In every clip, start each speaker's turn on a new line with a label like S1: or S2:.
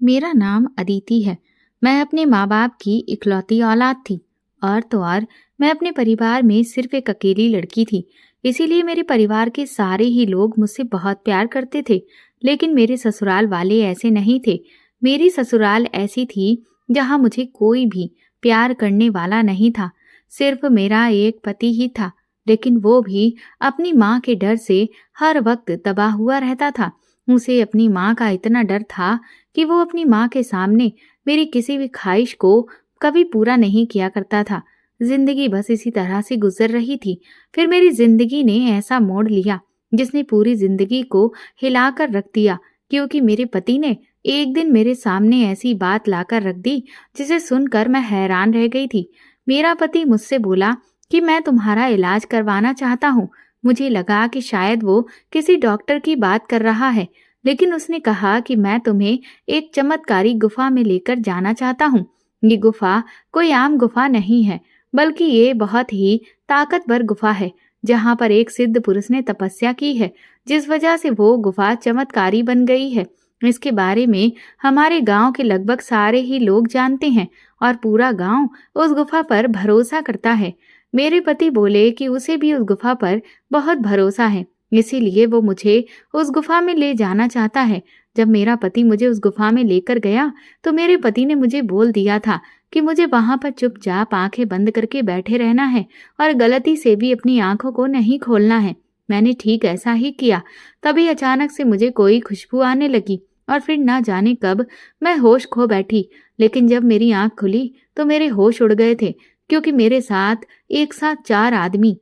S1: मेरा नाम अदिति है। मैं अपने माँ-बाप की इकलौती औलाद थी और तो और मैं अपने परिवार में सिर्फ एक अकेली लड़की थी। इसीलिए मेरे परिवार के सारे ही लोग मुझसे बहुत प्यार करते थे। लेकिन मेरे ससुराल वाले ऐसे नहीं थे। मेरी ससुराल ऐसी थी जहाँ मुझे कोई भी प्यार करने वाला नहीं था। सिर्फ मेरा एक पति ही था, लेकिन वो भी अपनी माँ के डर से हर वक्त दबा हुआ रहता था। उसे अपनी माँ का इतना डर था कि वो अपनी माँ के सामने मेरी किसी भी ख्वाहिश को कभी पूरा नहीं किया करता था। जिंदगी बस इसी तरह से गुजर रही थी। फिर मेरी जिंदगी ने ऐसा मोड़ लिया जिसने पूरी जिंदगी को हिलाकर रख दिया, क्योंकि मेरे पति ने एक दिन मेरे सामने ऐसी बात लाकर रख दी जिसे सुनकर मैं हैरान रह गई थी। मेरा पति मुझसे बोला कि मैं तुम्हारा इलाज करवाना चाहता हूँ। मुझे लगा कि शायद वो किसी डॉक्टर की बात कर रहा है, लेकिन उसने कहा कि मैं तुम्हें एक चमत्कारी गुफा में लेकर जाना चाहता हूँ। ये गुफा कोई आम गुफा नहीं है, बल्कि ये बहुत ही ताकतवर गुफा है, जहाँ पर एक सिद्ध पुरुष ने तपस्या की है, जिस वजह से वो गुफा चमत्कारी बन गई है। इसके बारे में हमारे गांव के लगभग सारे ही लोग जानते हैं और पूरा गांव उस गुफा पर भरोसा करता है। मेरे पति बोले कि उसे भी उस गुफा पर बहुत भरोसा है, इसीलिए वो मुझे उस गुफा में ले जाना चाहता है। जब मेरा पति मुझे उस गुफा में लेकर गया तो मेरे पति ने मुझे बोल दिया था कि मुझे वहां पर चुपचाप आंखें बंद करके बैठे रहना है और गलती से भी अपनी आंखों को नहीं खोलना है। मैंने ठीक ऐसा ही किया। तभी अचानक से मुझे कोई खुशबू आने लगी और फिर ना जाने कब मैं होश खो बैठी। लेकिन जब मेरी आंख खुली तो मेरे होश उड़ गए थे, क्योंकि मेरे साथ एक साथ 4 आदमी,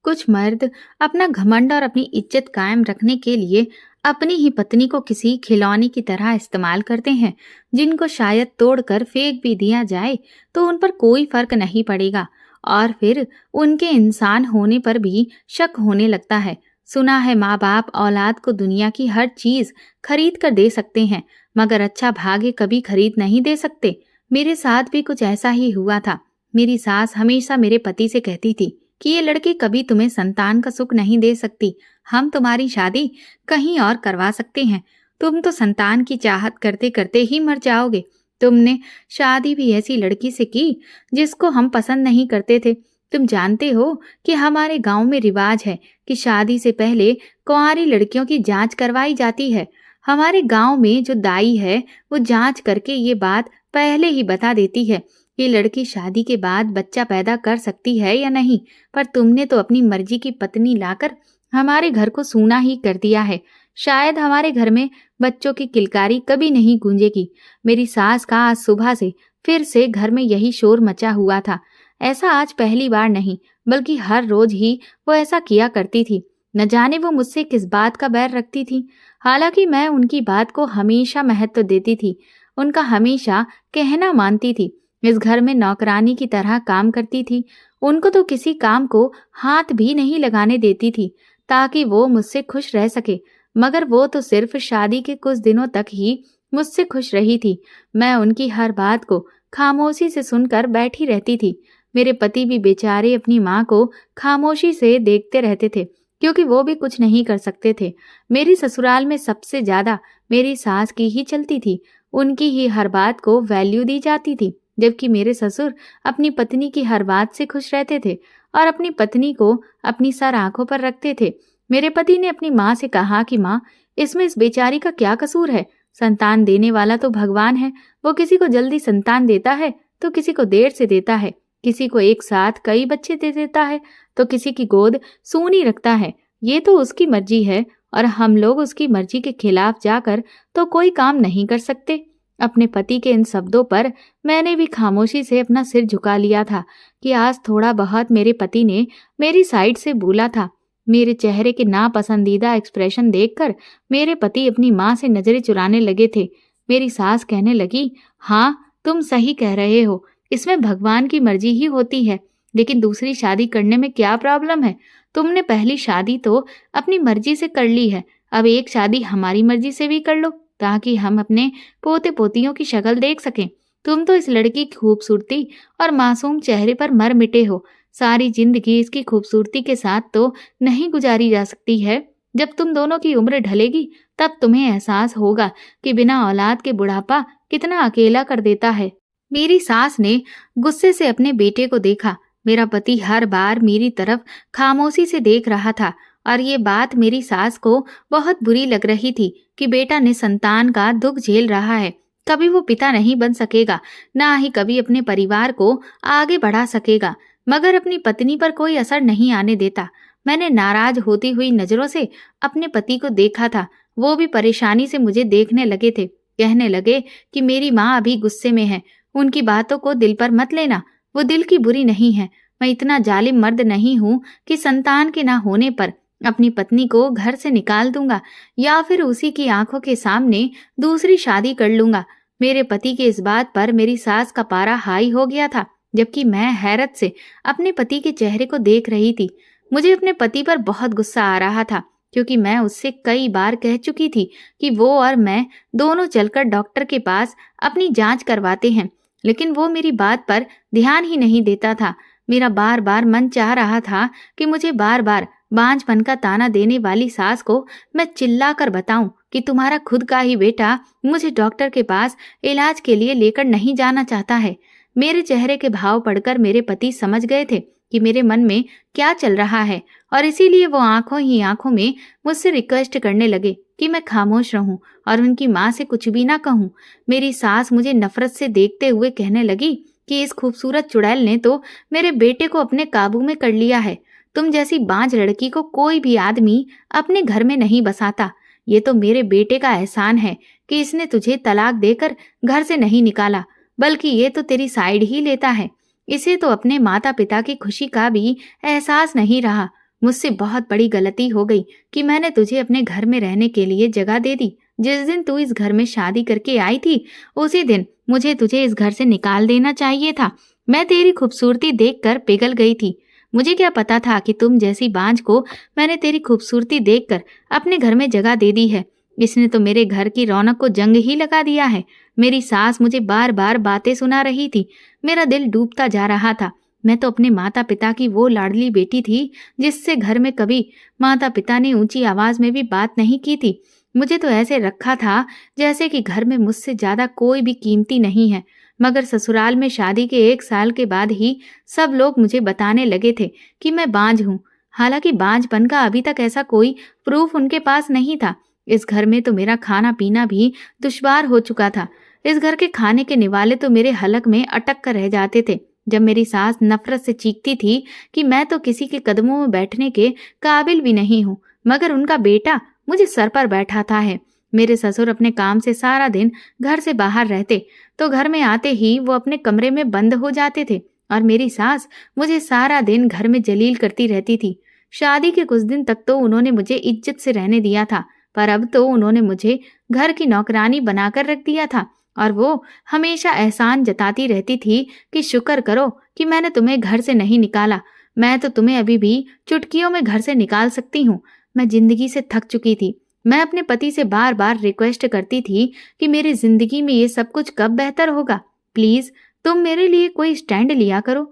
S1: कुछ मर्द, अपना घमंड और अपनी इज्जत कायम रखने के लिए अपनी ही पत्नी को किसी खिलौने की तरह इस्तेमाल करते हैं, जिनको शायद तोड़कर फेंक भी दिया जाए तो उन पर कोई फर्क नहीं पड़ेगा और फिर उनके इंसान होने पर भी शक होने लगता है। सुना है माँ बाप औलाद को दुनिया की हर चीज खरीद कर दे सकते हैं, मगर अच्छा भाग्य कभी खरीद नहीं दे सकते। मेरे साथ भी कुछ ऐसा ही हुआ था। मेरी सास हमेशा मेरे पति से कहती थी कि ये लड़की कभी तुम्हें संतान का सुख नहीं दे सकती। हम तुम्हारी शादी कहीं और करवा सकते हैं। तुम तो संतान की चाहत करते करते ही मर जाओगे। तुमने शादी भी ऐसी लड़की से की जिसको हम पसंद नहीं करते थे। तुम जानते हो कि हमारे गांव में रिवाज है कि शादी से पहले कुंवारी लड़कियों की जांच करवाई जाती है। हमारे गांव में जो दाई है वो जांच करके ये बात पहले ही बता देती है कि लड़की शादी के बाद बच्चा पैदा कर सकती है या नहीं। पर तुमने तो अपनी मर्जी की पत्नी लाकर हमारे घर को सूना ही कर दिया है। शायद हमारे घर में बच्चों की किलकारी कभी नहीं गूंजेगी। मेरी सास का आज सुबह से फिर से घर में यही शोर मचा हुआ था। ऐसा आज पहली बार नहीं, बल्कि हर रोज ही वो ऐसा किया करती थी। न जाने वो मुझसे किस बात का बैर रखती थी। हालांकि मैं उनकी बात को हमेशा महत्व देती थी, उनका हमेशा कहना मानती थी। इस घर में नौकरानी की तरह काम करती थी। उनको तो किसी काम को हाथ भी नहीं लगाने देती थी ताकि वो मुझसे खुश रह सके। मगर वो तो सिर्फ शादी के कुछ दिनों तक ही मुझसे खुश रही थी। मैं उनकी हर बात को खामोशी से सुनकर बैठी रहती थी। मेरे पति भी बेचारे अपनी माँ को खामोशी से देखते रहते थे, क्योंकि वो भी कुछ नहीं कर सकते थे। मेरी ससुराल में सबसे ज्यादा मेरी सास की ही चलती थी। उनकी ही हर बात को वैल्यू दी जाती थी, जबकि मेरे ससुर अपनी पत्नी की हर बात से खुश रहते थे और अपनी पत्नी को अपनी सर आंखों पर रखते थे। मेरे पति ने अपनी माँ से कहा कि माँ, इसमें इस बेचारी का क्या कसूर है? संतान देने वाला तो भगवान है। वो किसी को जल्दी संतान देता है तो किसी को देर से देता है। किसी को एक साथ कई बच्चे दे देता है तो किसी की गोद सूनी रखता है। ये तो उसकी मर्जी है और हम लोग उसकी मर्जी के खिलाफ जाकर तो कोई काम नहीं कर सकते। अपने पति के इन शब्दों पर मैंने भी खामोशी से अपना सिर झुका लिया था कि आज थोड़ा बहुत मेरे पति ने मेरी साइड से बोला था। मेरे चेहरे के नापसंदीदा एक्सप्रेशन देखकर मेरे पति अपनी माँ से नजरें चुराने लगे थे। मेरी सास कहने लगी, हाँ तुम सही कह रहे हो, इसमें भगवान की मर्जी ही होती है। लेकिन दूसरी शादी करने में क्या प्रॉब्लम है? तुमने पहली शादी तो अपनी मर्जी से कर ली है, अब एक शादी हमारी मर्जी से भी कर लो, ताकि हम अपने पोते पोतियों की शक्ल देख सकें। तुम तो इस लड़की की खूबसूरती और मासूम चेहरे पर मर मिटे हो। सारी जिंदगी इसकी खूबसूरती के साथ तो नहीं गुजारी जा सकती है। जब तुम दोनों की उम्र ढलेगी तब तुम्हें एहसास होगा कि बिना औलाद के बुढ़ापा कितना अकेला कर देता है। मेरी सास ने गुस्से से अपने बेटे को देखा। मेरा पति हर बार मेरी तरफ खामोशी से देख रहा था और ये बात मेरी सास को बहुत बुरी लग रही थी कि बेटा निसंतान का दुख झेल रहा है। कभी वो पिता नहीं बन सकेगा, ना ही कभी अपने परिवार को आगे बढ़ा सकेगा, मगर अपनी पत्नी पर कोई असर नहीं आने देता। मैंने नाराज होती हुई नजरों से अपने पति को देखा था। वो भी परेशानी से मुझे देखने लगे थे। कहने लगे कि मेरी माँ अभी गुस्से में है, उनकी बातों को दिल पर मत लेना, वो दिल की बुरी नहीं है। मैं इतना जालिम मर्द नहीं हूँ कि संतान के ना होने पर अपनी पत्नी को घर से निकाल दूंगा या फिर उसी की आंखों के सामने दूसरी शादी कर लूंगा। मेरे पति के इस बात पर मेरी सास का पारा हाई हो गया था, जबकि मैं हैरत से अपने पति के चेहरे को देख रही थी। मुझे अपने पति पर बहुत गुस्सा आ रहा था, क्योंकि मैं उससे कई बार कह चुकी थी कि वो और मैं दोनों चलकर डॉक्टर के पास अपनी जांच करवाते हैं, लेकिन वो मेरी बात पर ध्यान ही नहीं देता था। मेरा बार बार मन चाह रहा था कि मुझे बार बार बांझपन का ताना देने वाली सास को मैं चिल्ला कर बताऊं कि तुम्हारा खुद का ही बेटा मुझे डॉक्टर के पास इलाज के लिए लेकर नहीं जाना चाहता है। मेरे चेहरे के भाव पढ़कर मेरे पति समझ गए थे कि मेरे मन में क्या चल रहा है, और इसीलिए वो आंखों ही आंखों में मुझसे रिक्वेस्ट करने लगे कि मैं खामोश रहूं और उनकी माँ से कुछ भी ना कहूं। मेरी सास मुझे नफरत से देखते हुए कहने लगी कि इस खूबसूरत चुड़ैल ने तो मेरे बेटे को अपने काबू में कर लिया है। तुम जैसी बांझ लड़की को कोई भी आदमी अपने घर में नहीं बसाता। ये तो मेरे बेटे का एहसान है कि इसने तुझे तलाक देकर घर से नहीं निकाला, बल्कि ये तो तेरी साइड ही लेता है। इसे तो अपने माता पिता की खुशी का भी एहसास नहीं रहा। मुझसे बहुत बड़ी गलती हो गई कि मैंने तुझे अपने घर में रहने के लिए जगह दे दी। जिस दिन तू इस घर में शादी करके आई थी, उसी दिन मुझे तुझे इस घर से निकाल देना चाहिए था। मैं तेरी खूबसूरती देखकर पिघल गई थी। मुझे क्या पता था कि तुम जैसी बांझ को मैंने तेरी खूबसूरती देखकर अपने घर में जगह दे दी है। इसने तो मेरे घर की रौनक को जंग ही लगा दिया है। मेरी सास मुझे बार बार बातें सुना रही थी। मेरा दिल डूबता जा रहा था। मैं तो अपने माता पिता की वो लाडली बेटी थी जिससे घर में कभी माता पिता ने ऊंची आवाज में भी बात नहीं की थी। मुझे तो ऐसे रखा था जैसे कि घर में मुझसे ज्यादा कोई भी कीमती नहीं है। मगर ससुराल में शादी के 1 साल के बाद ही सब लोग मुझे बताने लगे थे कि मैं बांझ हूँ। हालांकि बांझपन का अभी तक ऐसा कोई प्रूफ उनके पास नहीं था। इस घर में तो मेरा खाना पीना भी दुश्वार हो चुका था। इस घर के खाने के निवाले तो मेरे हलक में अटक कर रह जाते थे। जब मेरी सास नफरत से चीखती थी कि मैं तो किसी के कदमों में बैठने के काबिल भी नहीं हूँ, मगर उनका बेटा मुझे सर पर बैठाता है। मेरे ससुर अपने काम से सारा दिन घर से बाहर रहते, तो घर में आते ही वो अपने कमरे में बंद हो जाते थे और मेरी सास मुझे सारा दिन घर में जलील करती रहती थी। शादी के कुछ दिन तक तो उन्होंने मुझे इज्जत से रहने दिया था, पर अब तो उन्होंने मुझे घर की नौकरानी बनाकर रख दिया था और वो हमेशा एहसान जताती रहती थी कि शुक्र करो कि मैंने तुम्हें घर से नहीं निकाला। मैं तो तुम्हें अभी भी चुटकियों में घर से निकाल सकती हूँ। मैं जिंदगी से थक चुकी थी। मैं अपने पति से बार बार रिक्वेस्ट करती थी कि मेरी जिंदगी में ये सब कुछ कब बेहतर होगा, प्लीज तुम मेरे लिए कोई स्टैंड लिया करो।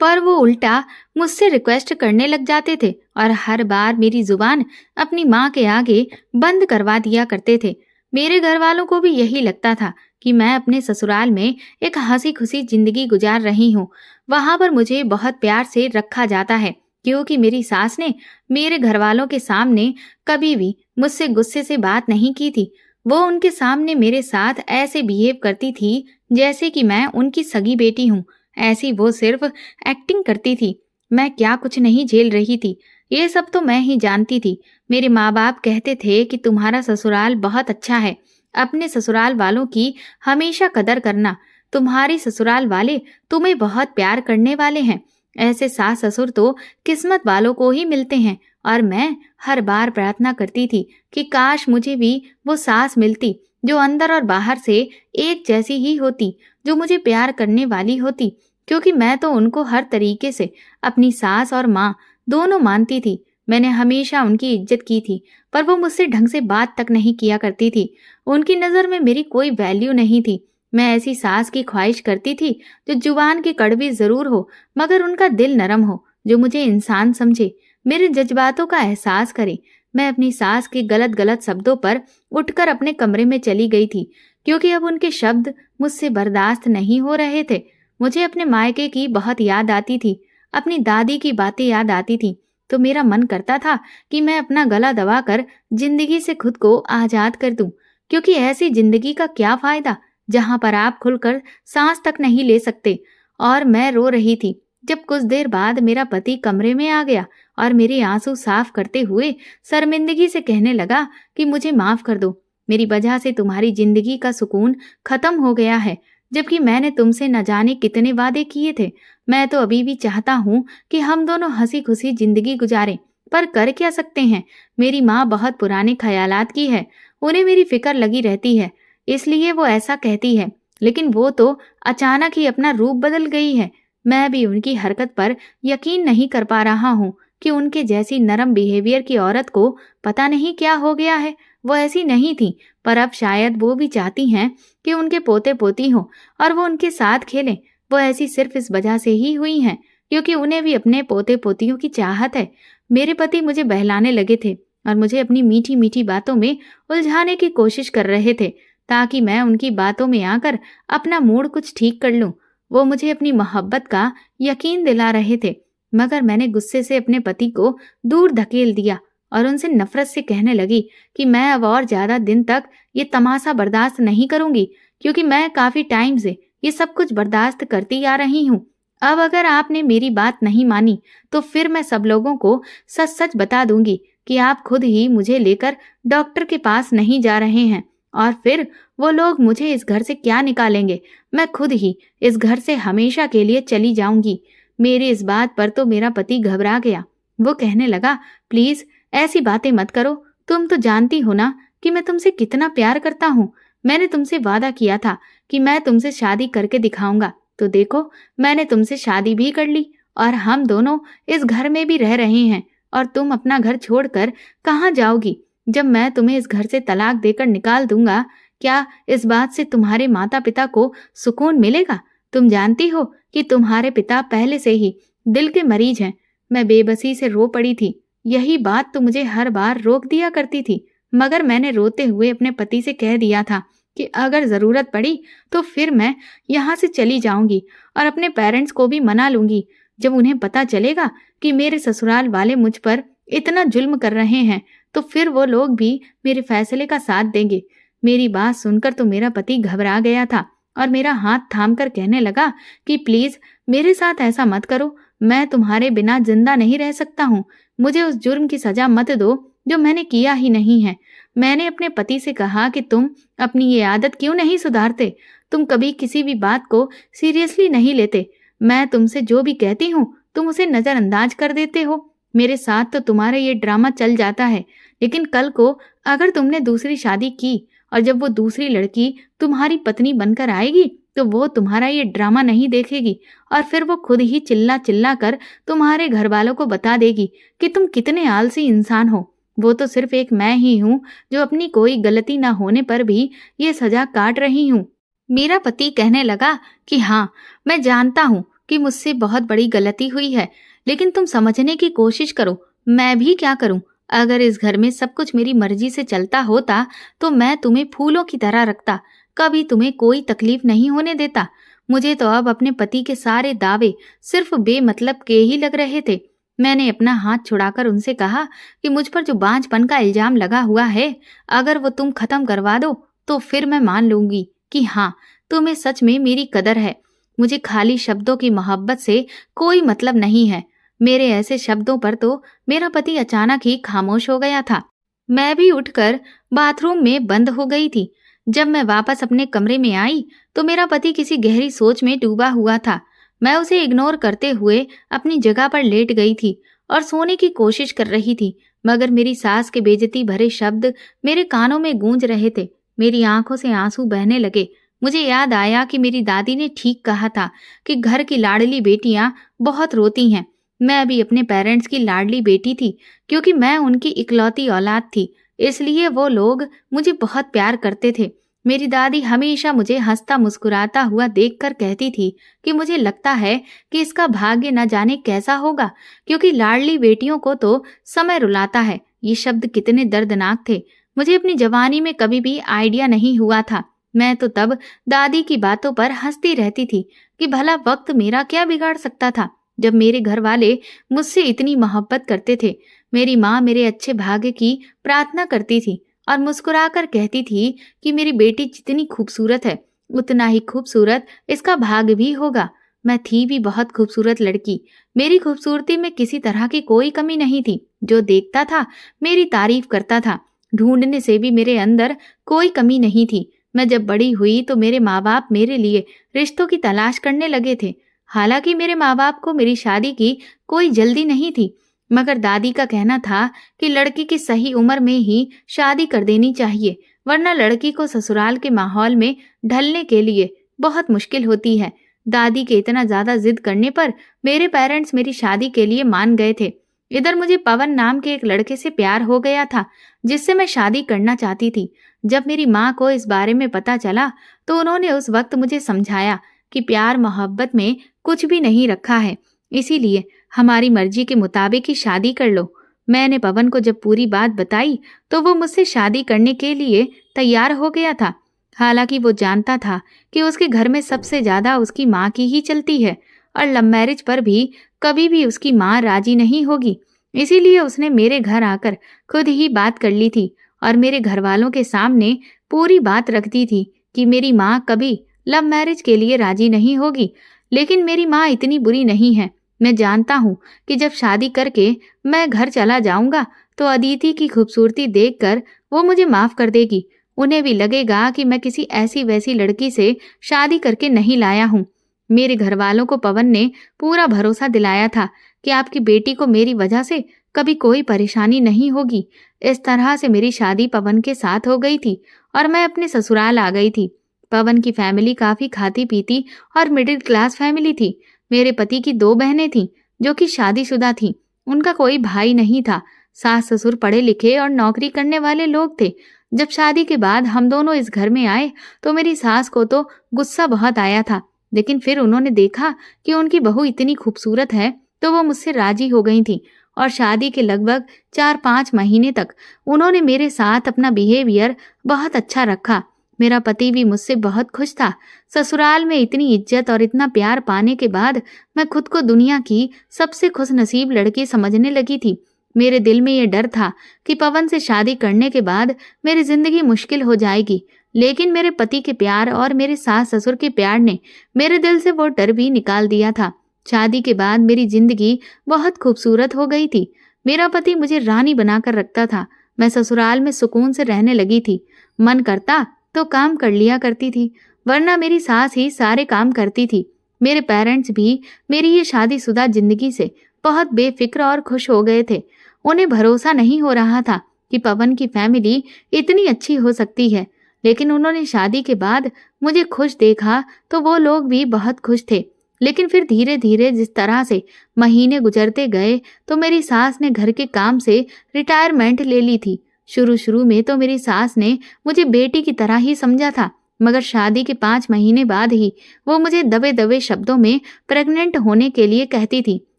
S1: पर वो उल्टा मुझसे रिक्वेस्ट करने लग जाते थे और हर बार मेरी जुबान अपनी माँ के आगे बंद करवा दिया करते थे। मेरे घर वालों को भी यही लगता था कि मैं अपने ससुराल में एक हंसी खुशी जिंदगी गुजार रही हूँ। वहां पर मुझे बहुत प्यार से रखा जाता है, क्योंकि मेरी सास ने मेरे घर वालों के सामने कभी भी मुझसे गुस्से से बात नहीं की थी। वो उनके सामने मेरे साथ ऐसे बिहेव करती थी जैसे कि मैं उनकी सगी बेटी हूँ। ऐसी वो सिर्फ एक्टिंग करती थी। मैं क्या कुछ नहीं झेल रही थी, ये सब तो मैं ही जानती थी। मेरे माँ बाप कहते थे कि तुम्हारा ससुराल बहुत अच्छा है, अपने ससुराल वालों की हमेशा कदर करना। तुम्हारी ससुराल वाले तुम्हें बहुत प्यार करने वाले हैं। ऐसे सास ससुर तो किस्मत वालों को ही मिलते हैं। और मैं हर बार प्रार्थना करती थी कि काश मुझे भी वो सास मिलती जो अंदर और बाहर से एक जैसी ही होती, जो मुझे प्यार करने वाली होती, क्योंकि मैं तो उनको हर तरीके से अपनी सास और माँ दोनों मानती थी। मैंने हमेशा उनकी इज्जत की थी, पर वो मुझसे ढंग से बात तक नहीं किया करती थी। उनकी नज़र में मेरी कोई वैल्यू नहीं थी। मैं ऐसी सास की ख्वाहिश करती थी जो जुबान की कड़वी जरूर हो, मगर उनका दिल नरम हो, जो मुझे इंसान समझे, मेरे जज्बातों का एहसास करे। मैं अपनी सास के गलत गलत शब्दों पर उठकर अपने कमरे में चली गई थी, क्योंकि अब उनके शब्द मुझसे बर्दाश्त नहीं हो रहे थे। मुझे अपने मायके की बहुत याद आती थी, अपनी दादी की बातें याद आती थी। तो मेरा मन करता था कि मैं अपना गला दबाकर जिंदगी से खुद को आजाद कर दूं, क्योंकि ऐसी जिंदगी का क्या फायदा जहां पर आप खुलकर सांस तक नहीं ले सकते। और मैं रो रही थी जब कुछ देर बाद मेरा पति कमरे में आ गया और मेरे आंसू साफ करते हुए शर्मिंदगी से कहने लगा कि मुझे माफ कर दो, मेरी वजह से तुम्हारी जिंदगी का सुकून खत्म हो गया है, जबकि मैंने तुमसे न जाने कितने वादे किए थे। मैं तो अभी भी चाहता हूँ कि हम दोनों हंसी खुशी जिंदगी गुजारें, पर कर क्या सकते हैं। मेरी माँ बहुत पुराने ख्यालात की है, उन्हें मेरी फिक्र लगी रहती है, इसलिए वो ऐसा कहती है। लेकिन वो तो अचानक ही अपना रूप बदल गई है। मैं भी उनकी हरकत पर यकीन नहीं कर पा रहा हूँ कि उनके जैसी नरम बिहेवियर की औरत को पता नहीं क्या हो गया है। वो ऐसी नहीं थी, पर अब शायद वो भी चाहती हैं कि उनके पोते पोती हो और वो उनके साथ खेलें। वो ऐसी सिर्फ इस वजह से ही हुई हैं क्योंकि उन्हें भी अपने पोते पोतियों की चाहत है। मेरे पति मुझे बहलाने लगे थे और मुझे अपनी मीठी मीठी बातों में उलझाने की कोशिश कर रहे थे, ताकि मैं उनकी बातों में आकर अपना मूड कुछ ठीक कर लूं। वो मुझे अपनी मोहब्बत का यकीन दिला रहे थे, मगर मैंने गुस्से से अपने पति को दूर धकेल दिया और उनसे नफरत से कहने लगी कि मैं अब और ज्यादा दिन तक ये तमाशा बर्दाश्त नहीं करूंगी, क्योंकि मैं काफी टाइम से ये सब कुछ बर्दाश्त करती आ रही हूँ। अब अगर आपने मेरी बात नहीं मानी तो फिर मैं सब लोगों को सच सच बता दूंगी कि आप खुद ही मुझे लेकर डॉक्टर के पास नहीं जा रहे हैं, और फिर वो लोग मुझे इस घर से क्या निकालेंगे। मैं खुद ही इस घर से हमेशा के लिए चली जाऊंगी। मेरी इस बात पर तो मेरा पति घबरा गया। वो कहने लगा, प्लीज ऐसी बातें मत करो, तुम तो जानती हो ना कि मैं तुमसे कितना प्यार करता हूँ। मैंने तुमसे वादा किया था कि मैं तुमसे शादी करके दिखाऊंगा, तो देखो मैंने तुमसे शादी भी कर ली और हम दोनों इस घर में भी रह रहे हैं। और तुम अपना घर छोड़कर कहाँ जाओगी जब मैं तुम्हें इस घर से तलाक देकर निकाल दूंगा? क्या इस बात से तुम्हारे माता पिता को सुकून मिलेगा? तुम जानती हो कि तुम्हारे पिता पहले से ही दिल के मरीज हैं। मैं बेबसी से रो पड़ी थी। यही बात तो मुझे हर बार रोक दिया करती थी, मगर मैंने रोते हुए अपने पति से कह दिया था कि अगर जरूरत पड़ी तो फिर मैं यहाँ से चली जाऊंगी और अपने पेरेंट्स को भी मना लूंगी। जब उन्हें पता चलेगा कि मेरे ससुराल वाले मुझ पर इतना जुल्म कर रहे हैं तो फिर वो लोग भी मेरे फैसले का साथ देंगे। मेरी बात सुनकर तो मेरा पति घबरा गया था और मेरा हाथ थामकर कहने लगा कि प्लीज मेरे साथ ऐसा मत करो, मैं तुम्हारे बिना जिंदा नहीं रह सकता हूँ। मुझे उस जुर्म की सजा मत दो जो मैंने किया ही नहीं है। मैंने अपने पति से कहा कि तुम अपनी ये आदत क्यों नहीं सुधारते? तुम कभी किसी भी बात को सीरियसली नहीं लेते। मैं तुमसे जो भी कहती हूँ तुम उसे नजरअंदाज कर देते हो। मेरे साथ तो तुम्हारा ये ड्रामा चल जाता है, लेकिन कल को अगर तुमने दूसरी शादी की और जब वो दूसरी लड़की तुम्हारी पत्नी बनकर आएगी तो वो तुम्हारा ये ड्रामा नहीं देखेगी और फिर वो खुद ही चिल्ला चिल्ला कर तुम्हारे घर वालों को बता देगी कि तुम कितने आलसी इंसान हो। वो तो सिर्फ एक मैं ही हूँ जो अपनी कोई गलती ना होने पर भी ये सजा काट रही हूँ। मेरा पति कहने लगा कि हाँ, मैं जानता हूँ कि मुझसे बहुत बड़ी गलती हुई है, लेकिन तुम समझने की कोशिश करो। मैं भी क्या करूं? अगर इस घर में सब कुछ मेरी मर्जी से चलता होता तो मैं तुम्हें फूलों की तरह रखता, कभी तुम्हें कोई तकलीफ नहीं होने देता। मुझे तो अब अपने पति के सारे दावे सिर्फ बेमतलब के ही लग रहे थे। मैंने अपना हाथ छुड़ाकर उनसे कहा कि मुझ पर जो बांझपन का इल्जाम लगा हुआ है, अगर वो तुम खत्म करवा दो तो फिर मैं मान लूंगी कि हाँ, तुम्हें सच में मेरी कदर है। मुझे खाली शब्दों की मोहब्बत से कोई मतलब नहीं है। मेरे ऐसे शब्दों पर तो मेरा पति अचानक ही खामोश हो गया था। मैं भी उठकर बाथरूम में बंद हो गई थी। जब मैं वापस अपने कमरे में आई तो मेरा पति किसी गहरी सोच में डूबा हुआ था। मैं उसे इग्नोर करते हुए अपनी जगह पर लेट गई थी और सोने की कोशिश कर रही थी, मगर मेरी सास के बेइज्जती भरे शब्द मेरे कानों में गूंज रहे थे। मेरी आंखों से आंसू बहने लगे। मुझे याद आया कि मेरी दादी ने ठीक कहा था कि घर की लाडली बेटियां बहुत रोती हैं। मैं भी अपने पेरेंट्स की लाडली बेटी थी, क्योंकि मैं उनकी इकलौती औलाद थी, इसलिए वो लोग मुझे बहुत प्यार करते थे। मेरी दादी हमेशा मुझे हंसता मुस्कुराता हुआ देखकर कहती थी कि मुझे लगता है कि इसका भाग्य न जाने कैसा होगा, क्योंकि लाडली बेटियों को तो समय रुलाता है। ये शब्द कितने दर्दनाक थे। मुझे अपनी जवानी में कभी भी आइडिया नहीं हुआ था। मैं तो तब दादी की बातों पर हंसती रहती थी कि भला वक्त मेरा क्या बिगाड़ सकता था, जब मेरे घर वाले मुझसे इतनी मोहब्बत करते थे। मेरी माँ मेरे अच्छे भाग्य की प्रार्थना करती थी और मुस्कुराकर कहती थी कि मेरी बेटी जितनी खूबसूरत है, उतना ही खूबसूरत इसका भाग्य भी होगा। मैं थी भी बहुत खूबसूरत लड़की। मेरी खूबसूरती में किसी तरह की कोई कमी नहीं थी। जो देखता था मेरी तारीफ करता था। ढूंढने से भी मेरे अंदर कोई कमी नहीं थी। मैं जब बड़ी हुई तो मेरे माँ बाप मेरे लिए रिश्तों की तलाश करने लगे थे। हालांकि मेरे माँ बाप को मेरी शादी की कोई जल्दी नहीं थी, मगर दादी का कहना था कि लड़की की सही उम्र में ही शादी कर देनी चाहिए, वरना लड़की को ससुराल के माहौल में ढलने के लिए बहुत मुश्किल होती है। दादी के इतना ज्यादा जिद करने पर मेरे पेरेंट्स मेरी शादी के लिए मान गए थे। इधर मुझे पवन नाम के एक लड़के से प्यार हो गया था, जिससे मैं शादी करना चाहती थी। जब मेरी माँ को इस बारे में पता चला तो उन्होंने उस वक्त मुझे समझाया कि प्यार मोहब्बत में कुछ भी नहीं रखा है, इसीलिए हमारी मर्जी के मुताबिक ही शादी कर लो। मैंने पवन को जब पूरी बात बताई तो वो मुझसे शादी करने के लिए तैयार हो गया था। हालांकि वो जानता था कि उसके घर में सबसे ज्यादा उसकी माँ की ही चलती है और लव मैरिज पर भी कभी भी उसकी माँ राजी नहीं होगी। इसीलिए उसने मेरे घर आकर खुद ही बात कर ली थी और मेरे घर वालों के सामने पूरी बात रख दी थी कि मेरी माँ कभी लव मैरिज के लिए राजी नहीं होगी। लेकिन मेरी माँ इतनी बुरी नहीं है। मैं जानता हूँ कि जब शादी करके मैं घर चला जाऊंगा तो अदिति की खूबसूरती देखकर वो मुझे माफ कर देगी। उन्हें भी लगेगा कि मैं किसी ऐसी वैसी लड़की से शादी करके नहीं लाया हूँ। मेरे घर वालों को पवन ने पूरा भरोसा दिलाया था कि आपकी बेटी को मेरी वजह से कभी कोई परेशानी नहीं होगी। इस तरह से मेरी शादी पवन के साथ हो गई थी और मैं अपने ससुराल आ गई थी। पवन की फैमिली काफी खाती पीती और मिडिल क्लास फैमिली थी। मेरे पति की 2 बहनें थीं जो कि शादीशुदा थीं। उनका कोई भाई नहीं था। सास ससुर पढ़े लिखे और नौकरी करने वाले लोग थे। जब शादी के बाद हम दोनों इस घर में आए तो मेरी सास को तो गुस्सा बहुत आया था, लेकिन फिर उन्होंने देखा कि उनकी बहू इतनी खूबसूरत है तो वो मुझसे राजी हो गई थी और शादी के लगभग 4-5 महीने तक उन्होंने मेरे साथ अपना बिहेवियर बहुत अच्छा रखा। मेरा पति भी मुझसे बहुत खुश था। ससुराल में इतनी इज्जत और इतना प्यार पाने के बाद मैं खुद को दुनिया की सबसे खुशनसीब लड़की समझने लगी थी। मेरे दिल में ये डर था कि पवन से शादी करने के बाद मेरी जिंदगी मुश्किल हो जाएगी, लेकिन मेरे पति के प्यार और मेरे सास ससुर के प्यार ने मेरे दिल से वो डर भी निकाल दिया था। शादी के बाद मेरी जिंदगी बहुत खूबसूरत हो गई थी। मेरा पति मुझे रानी बनाकर रखता था। मैं ससुराल में सुकून से रहने लगी थी। मन करता तो काम कर लिया करती थी, वरना मेरी सास ही सारे काम करती थी। मेरे पेरेंट्स भी मेरी ये शादीशुदा जिंदगी से बहुत बेफिक्र और खुश हो गए थे। उन्हें भरोसा नहीं हो रहा था कि पवन की फैमिली इतनी अच्छी हो सकती है, लेकिन उन्होंने शादी के बाद मुझे खुश देखा तो वो लोग भी बहुत खुश थे। लेकिन फिर धीरे धीरे जिस तरह से महीने गुजरते गए तो मेरी सास ने घर के काम से रिटायरमेंट ले ली थी। शुरू में तो मेरी सास ने मुझे बेटी की तरह ही समझा था, मगर शादी के 5 महीने बाद ही वो मुझे दबे दबे शब्दों में प्रेग्नेंट होने के लिए कहती थी।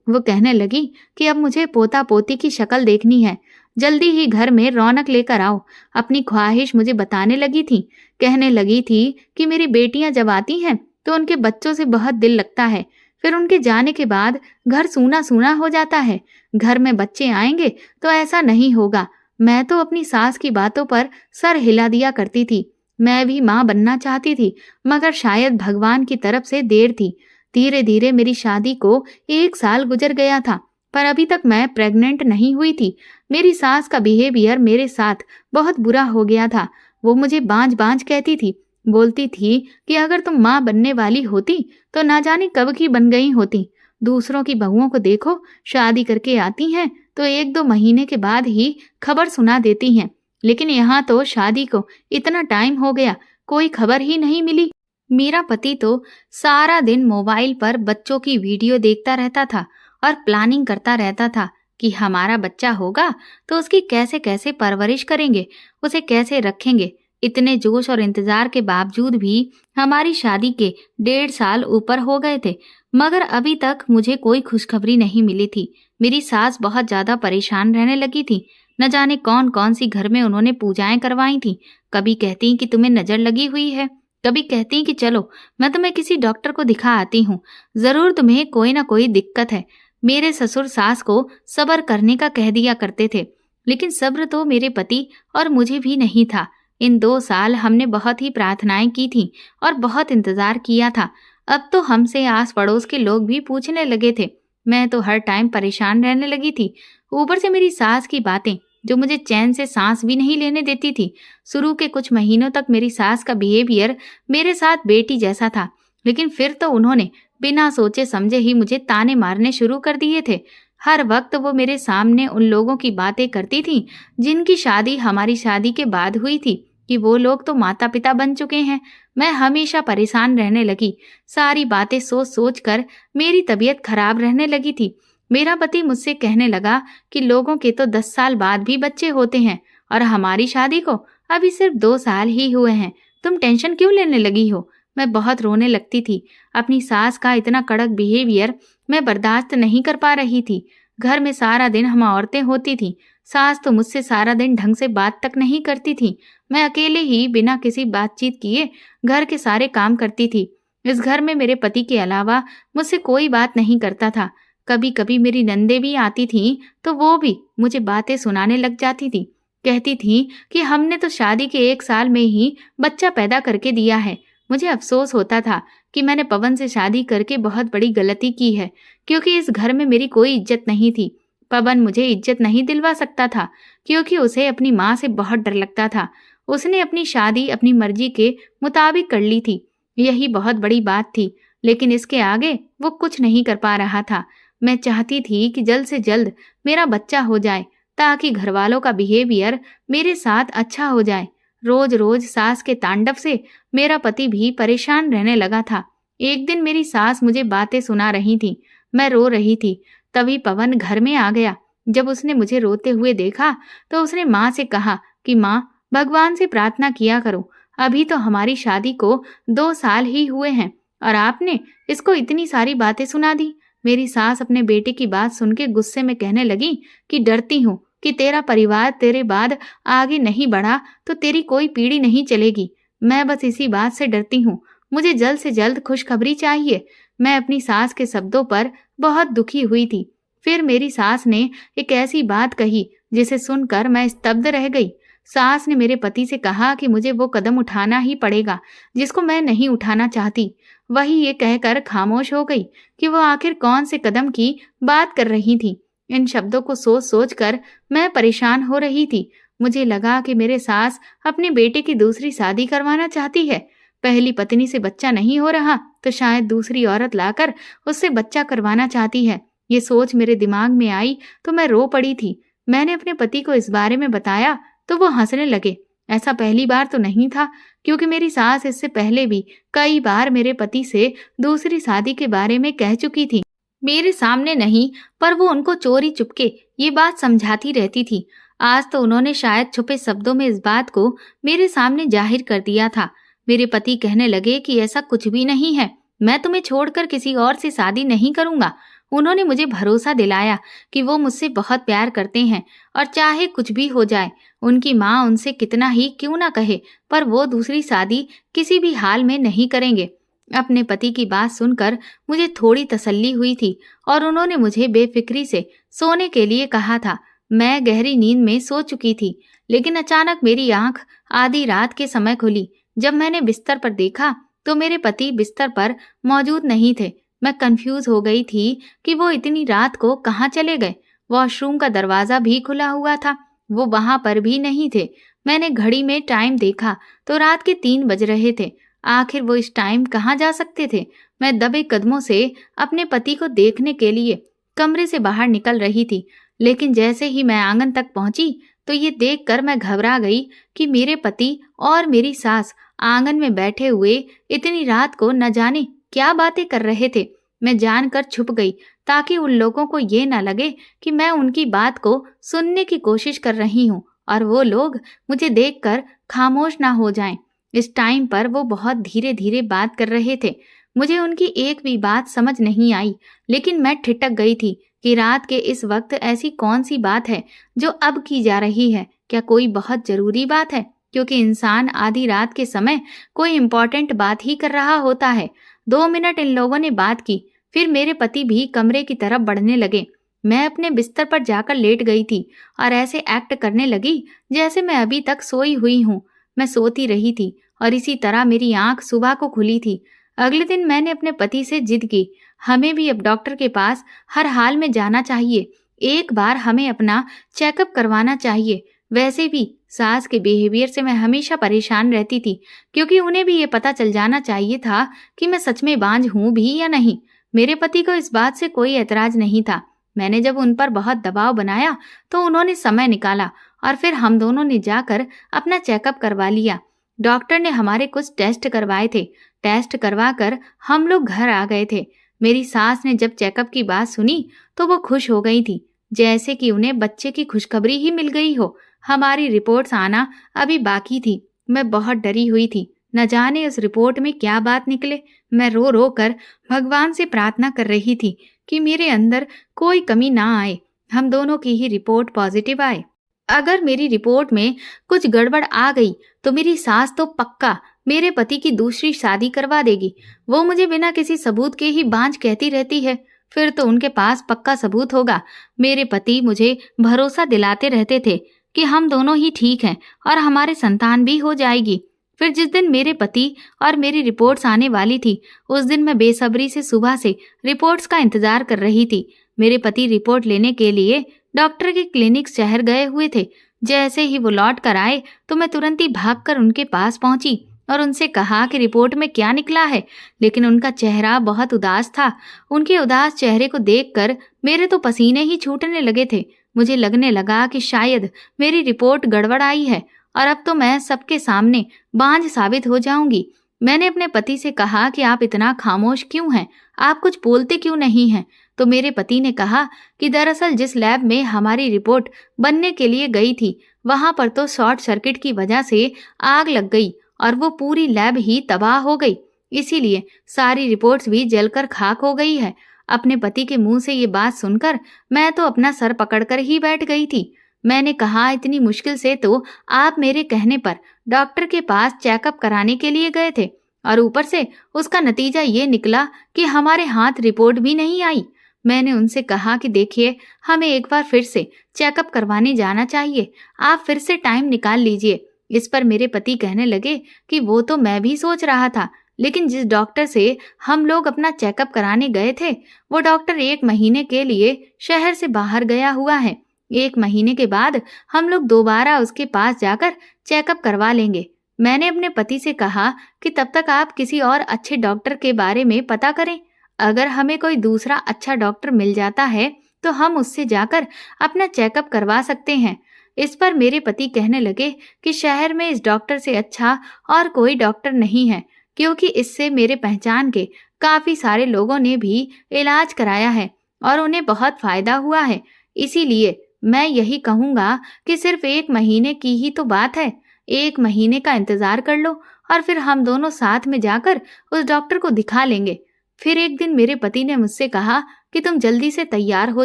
S1: वो कहने लगी कि अब मुझे पोता पोती की शक्ल देखनी है, जल्दी ही घर में रौनक लेकर आओ। अपनी ख्वाहिश मुझे बताने लगी थी। कहने लगी थी कि मेरी बेटियां जब आती हैं तो उनके बच्चों से बहुत दिल लगता है, फिर उनके जाने के बाद घर सूना सूना हो जाता है। घर में बच्चे आएंगे तो ऐसा नहीं होगा। मैं तो अपनी सास की बातों पर सर हिला दिया करती थी। मैं भी माँ बनना चाहती थी, मगर शायद भगवान की तरफ से देर थी। धीरे धीरे मेरी शादी को 1 साल गुजर गया था, पर अभी तक मैं प्रेग्नेंट नहीं हुई थी। मेरी सास का बिहेवियर मेरे साथ बहुत बुरा हो गया था। वो मुझे बांझ बांझ कहती थी, बोलती थी कि अगर तुम माँ बनने वाली होती तो ना जाने कब की बन गई होती। दूसरों की बहुओं को देखो, शादी करके आती हैं तो 1-2 महीने के बाद ही खबर सुना देती हैं, लेकिन यहाँ तो शादी को इतना टाइम हो गया, कोई खबर ही नहीं मिली। मेरा पति तो सारा दिन मोबाइल पर बच्चों की वीडियो देखता रहता था और प्लानिंग करता रहता था कि हमारा बच्चा होगा तो उसकी कैसे कैसे परवरिश करेंगे, उसे कैसे रखेंगे, इतने जोश और इंतजार के बावजूद भी हमारी शादी के 1.5 साल ऊपर हो गए थे, मगर अभी तक मुझे कोई खुशखबरी नहीं मिली थी। मेरी सास बहुत ज्यादा परेशान रहने लगी थी। न जाने कौन कौन सी घर में उन्होंने पूजाएं करवाई थी। कभी कहती कि तुम्हें नजर लगी हुई है, कभी कहती कि चलो मैं तुम्हें किसी डॉक्टर को दिखा आती हूँ, जरूर तुम्हें कोई ना कोई दिक्कत है। मेरे ससुर सास को सब्र करने का कह दिया करते थे, लेकिन सब्र तो मेरे पति और मुझे भी नहीं था। इन 2 साल हमने बहुत ही प्रार्थनाएं की थी और बहुत इंतजार किया था। अब तो हमसे आस पड़ोस के लोग भी पूछने लगे थे। मैं तो हर टाइम परेशान रहने लगी थी। ऊपर से मेरी सास की बातें जो मुझे चैन से सांस भी नहीं लेने देती थी। शुरू के कुछ महीनों तक मेरी सास का बिहेवियर मेरे साथ बेटी जैसा था, लेकिन फिर तो उन्होंने बिना सोचे समझे ही मुझे ताने मारने शुरू कर दिए थे। हर वक्त वो मेरे सामने उन लोगों की बातें करती थी जिनकी शादी हमारी शादी के बाद हुई थी, कि वो लोग तो माता पिता बन चुके हैं। मैं हमेशा परेशान रहने लगी। सारी बातें सोच सोच कर मेरी तबीयत खराब रहने लगी थी। मेरा पति मुझसे कहने लगा कि लोगों के तो 10 साल बाद भी बच्चे होते हैं और हमारी शादी को अभी सिर्फ 2 साल ही हुए हैं। तुम टेंशन क्यों लेने लगी हो? मैं बहुत रोने लगती थी। अपनी सास का इतना कड़क बिहेवियर मैं बर्दाश्त नहीं कर पा रही थी। घर में सारा दिन हम औरतें होती थी। सास तो मुझसे सारा दिन ढंग से बात तक नहीं करती थी। मैं अकेले ही बिना किसी बातचीत किए घर के सारे काम करती थी। इस घर में मेरे पति के अलावा मुझसे कोई बात नहीं करता था। कभी कभी मेरी नंदे भी आती थीं तो वो भी मुझे बातें सुनाने लग जाती थी। कहती थी कि हमने तो शादी के 1 साल में ही बच्चा पैदा करके दिया है। मुझे अफसोस होता था कि मैंने पवन से शादी करके बहुत बड़ी गलती की है, क्योंकि इस घर में मेरी कोई इज्जत नहीं थी। पवन मुझे इज्जत नहीं दिलवा सकता था, क्योंकि उसे अपनी माँ से बहुत डर लगता था। उसने अपनी शादी अपनी मर्जी के मुताबिक कर ली थी। यही बहुत बड़ी बात थी, लेकिन इसके आगे वो कुछ नहीं कर पा रहा था। मैं चाहती थी कि जल्द से जल्द मेरा बच्चा हो जाए, ताकि घर वालों का बिहेवियर मेरे साथ अच्छा हो जाए। रोज रोज सास के तांडव से मेरा पति भी परेशान रहने लगा था। एक दिन मेरी सास मुझे बातें सुना रही थी। मैं रो रही थी। तभी पवन घर में आ गया। जब उसने मुझे रोते हुए देखा तो उसने माँ से कहा कि माँ, भगवान से प्रार्थना किया करो। अभी तो हमारी शादी को 2 साल ही हुए हैं और आपने इसको इतनी सारी बातें सुना दी। मेरी सास अपने बेटे की बात सुन के गुस्से में कहने लगी कि डरती हूँ कि तेरा परिवार तेरे बाद आगे नहीं बढ़ा तो तेरी कोई पीढ़ी नहीं चलेगी। मैं बस इसी बात से डरती हूँ। मुझे जल्द से जल्द खुशखबरी चाहिए। मैं अपनी सास के शब्दों पर बहुत दुखी हुई थी। फिर मेरी सास ने एक ऐसी बात कही जिसे सुनकर मैं स्तब्ध रह गई। सास ने मेरे पति से कहा कि मुझे वो कदम उठाना ही पड़ेगा जिसको मैं नहीं उठाना चाहती। वही ये कहकर खामोश हो गई कि वो आखिर कौन से कदम की बात कर रही थी। इन शब्दों को सोच सोच कर मैं परेशान हो रही थी। मुझे लगा कि मेरे सास अपने बेटे की दूसरी शादी करवाना चाहती है। पहली पत्नी से बच्चा नहीं हो रहा तो शायद दूसरी औरत लाकर उससे बच्चा करवाना चाहती है। ये सोच मेरे दिमाग में आई तो मैं रो पड़ी थी। मैंने अपने पति को इस बारे में बताया तो वो हंसने लगे। ऐसा पहली बार तो नहीं था, क्योंकि मेरी सास इससे पहले भी कई बार मेरे पति से दूसरी शादी के बारे में कह चुकी थी। मेरे सामने नहीं, पर वो उनको चोरी चुपके ये बात समझाती रहती थी। आज तो उन्होंने शायद छुपे शब्दों में इस बात को मेरे सामने जाहिर कर दिया था। मेरे पति कहने लगे कि ऐसा कुछ भी नहीं है, मैं तुम्हें छोड़कर किसी और से शादी नहीं करूंगा। उन्होंने मुझे भरोसा दिलाया कि वो मुझसे बहुत प्यार करते हैं और चाहे कुछ भी हो जाए, उनकी माँ उनसे कितना ही क्यों ना कहे, पर वो दूसरी शादी किसी भी हाल में नहीं करेंगे। अपने पति की बात सुनकर मुझे थोड़ी तसल्ली हुई थी और उन्होंने मुझे बेफिक्री से सोने के लिए कहा था। मैं गहरी नींद में सो चुकी थी, लेकिन अचानक मेरी आंख आधी रात के समय खुली। जब मैंने बिस्तर पर देखा तो मेरे पति बिस्तर पर मौजूद नहीं थे। मैं कंफ्यूज हो गई थी कि वो इतनी रात को कहाँ चले गए। वॉशरूम का दरवाजा भी खुला हुआ था, वो वहां पर भी नहीं थे। मैंने घड़ी में टाइम देखा तो रात के 3 बज रहे थे। आखिर वो इस टाइम कहाँ जा सकते थे? मैं दबे कदमों से अपने पति को देखने के लिए कमरे से बाहर निकल रही थी, लेकिन जैसे ही मैं आंगन तक पहुंची तो ये देखकर मैं घबरा गई कि मेरे पति और मेरी सास आंगन में बैठे हुए इतनी रात को न जाने क्या बातें कर रहे थे। मैं जानकर छुप गई ताकि उन लोगों को ये न लगे कि मैं उनकी बात को सुनने की कोशिश कर रही हूँ और वो लोग मुझे देखकर खामोश ना हो जाएं। इस टाइम पर वो बहुत धीरे धीरे बात कर रहे थे। मुझे उनकी एक भी बात समझ नहीं आई, लेकिन मैं ठिठक गई थी कि रात के इस वक्त ऐसी कौन सी बात है जो अब की जा रही है। क्या कोई बहुत जरूरी बात है? क्योंकि इंसान आधी रात के समय कोई इम्पोर्टेंट बात ही कर रहा होता है। 2 मिनट इन लोगों ने बात की, फिर मेरे पति भी कमरे की तरफ बढ़ने लगे। मैं अपने बिस्तर पर जाकर लेट गई थी और ऐसे एक्ट करने लगी जैसे मैं अभी तक सोई हुई हूँ। मैं सोती रही थी और इसी तरह मेरी आंख सुबह को खुली थी। अगले दिन मैंने अपने पति से जिद की, हमें भी अब डॉक्टर के पास हर हाल में जाना चाहिए। एक बार हमें अपना चेकअप करवाना चाहिए। वैसे भी सास के बिहेवियर से मैं हमेशा परेशान रहती थी, क्योंकि उन्हें भी ये पता चल जाना चाहिए था कि मैं सच में बांझ हूं भी या नहीं। मेरे पति को इस बात से कोई ऐतराज नहीं था। मैंने जब उन पर बहुत दबाव बनाया तो उन्होंने समय निकाला और फिर हम दोनों ने जाकर अपना चेकअप करवा लिया। डॉक्टर ने हमारे कुछ टेस्ट करवाए थे। टेस्ट करवाकर हम लोग घर आ गए थे। मेरी सास ने जब चेकअप की बात सुनी तो वो खुश हो गई थी, जैसे कि उन्हें बच्चे की खुशखबरी ही मिल गई हो। हमारी रिपोर्ट्स आना अभी बाकी थी। मैं बहुत डरी हुई थी, न जाने उस रिपोर्ट में क्या बात निकले। मैं रो रो कर भगवान से प्रार्थना कर रही थी कि मेरे अंदर कोई कमी ना आए, हम दोनों की ही रिपोर्ट पॉजिटिव आए। अगर मेरी रिपोर्ट में कुछ गड़बड़ आ गई तो मेरी सास तो पक्का मेरे पति की दूसरी शादी करवा देगी। वो मुझे बिना किसी सबूत के ही बांझ कहती रहती है, फिर तो उनके पास पक्का सबूत होगा। मेरे पति मुझे भरोसा दिलाते रहते थे कि हम दोनों ही ठीक हैं और हमारे संतान भी हो जाएगी। फिर जिस दिन मेरे पति और मेरी रिपोर्ट्स आने वाली थी, उस दिन मैं बेसब्री से सुबह से रिपोर्ट्स का इंतजार कर रही थी। मेरे पति रिपोर्ट लेने के लिए डॉक्टर के क्लिनिक शहर गए हुए थे। जैसे ही वो लौट कर आए तो मैं तुरंत ही भागकर उनके पास पहुंची और उनसे कहा कि रिपोर्ट में क्या निकला है। लेकिन उनका चेहरा बहुत उदास था। उनके उदास चेहरे को देखकर मेरे तो पसीने ही छूटने लगे थे। मुझे लगने लगा कि शायद मेरी रिपोर्ट गड़बड़ आई है और अब तो मैं सबके सामने बांझ साबित हो जाऊंगी। मैंने अपने पति से कहा कि आप इतना खामोश क्यों हैं, आप कुछ बोलते क्यों नहीं हैं। तो मेरे पति ने कहा कि दरअसल जिस लैब में हमारी रिपोर्ट बनने के लिए गई थी, वहां पर तो शॉर्ट सर्किट की वजह से आग लग गई और वो पूरी लैब ही तबाह हो गई। इसीलिए सारी रिपोर्ट्स भी जलकर खाक हो गई है। अपने पति के मुंह से ये बात सुनकर मैं तो अपना सर पकड़कर ही बैठ गई थी। मैंने कहा, इतनी मुश्किल से तो आप मेरे कहने पर डॉक्टर के पास चेकअप कराने के लिए गए थे और ऊपर से उसका नतीजा ये निकला कि हमारे हाथ रिपोर्ट भी नहीं आई। मैंने उनसे कहा कि देखिए, हमें एक बार फिर से चेकअप करवाने जाना चाहिए, आप फिर से टाइम निकाल लीजिए। इस पर मेरे पति कहने लगे कि वो तो मैं भी सोच रहा था, लेकिन जिस डॉक्टर से हम लोग अपना चेकअप कराने गए थे, वो डॉक्टर 1 महीने के लिए शहर से बाहर गया हुआ है। 1 महीने के बाद हम लोग दोबारा उसके पास जाकर चेकअप करवा लेंगे। मैंने अपने पति से कहा कि तब तक आप किसी और अच्छे डॉक्टर के बारे में पता करें। अगर हमें कोई दूसरा अच्छा डॉक्टर मिल जाता है तो हम उससे जाकर अपना चेकअप करवा सकते हैं। इस पर मेरे पति कहने लगे कि शहर में इस डॉक्टर से अच्छा और कोई डॉक्टर नहीं है, क्योंकि इससे मेरे पहचान के काफी सारे लोगों ने भी इलाज कराया है और उन्हें बहुत फायदा हुआ है। इसीलिए मैं यही कहूंगा कि सिर्फ 1 महीने की ही तो बात है, 1 महीने का इंतजार कर लो और फिर हम दोनों साथ में जाकर उस डॉक्टर को दिखा लेंगे। फिर एक दिन मेरे पति ने मुझसे कहा कि तुम जल्दी से तैयार हो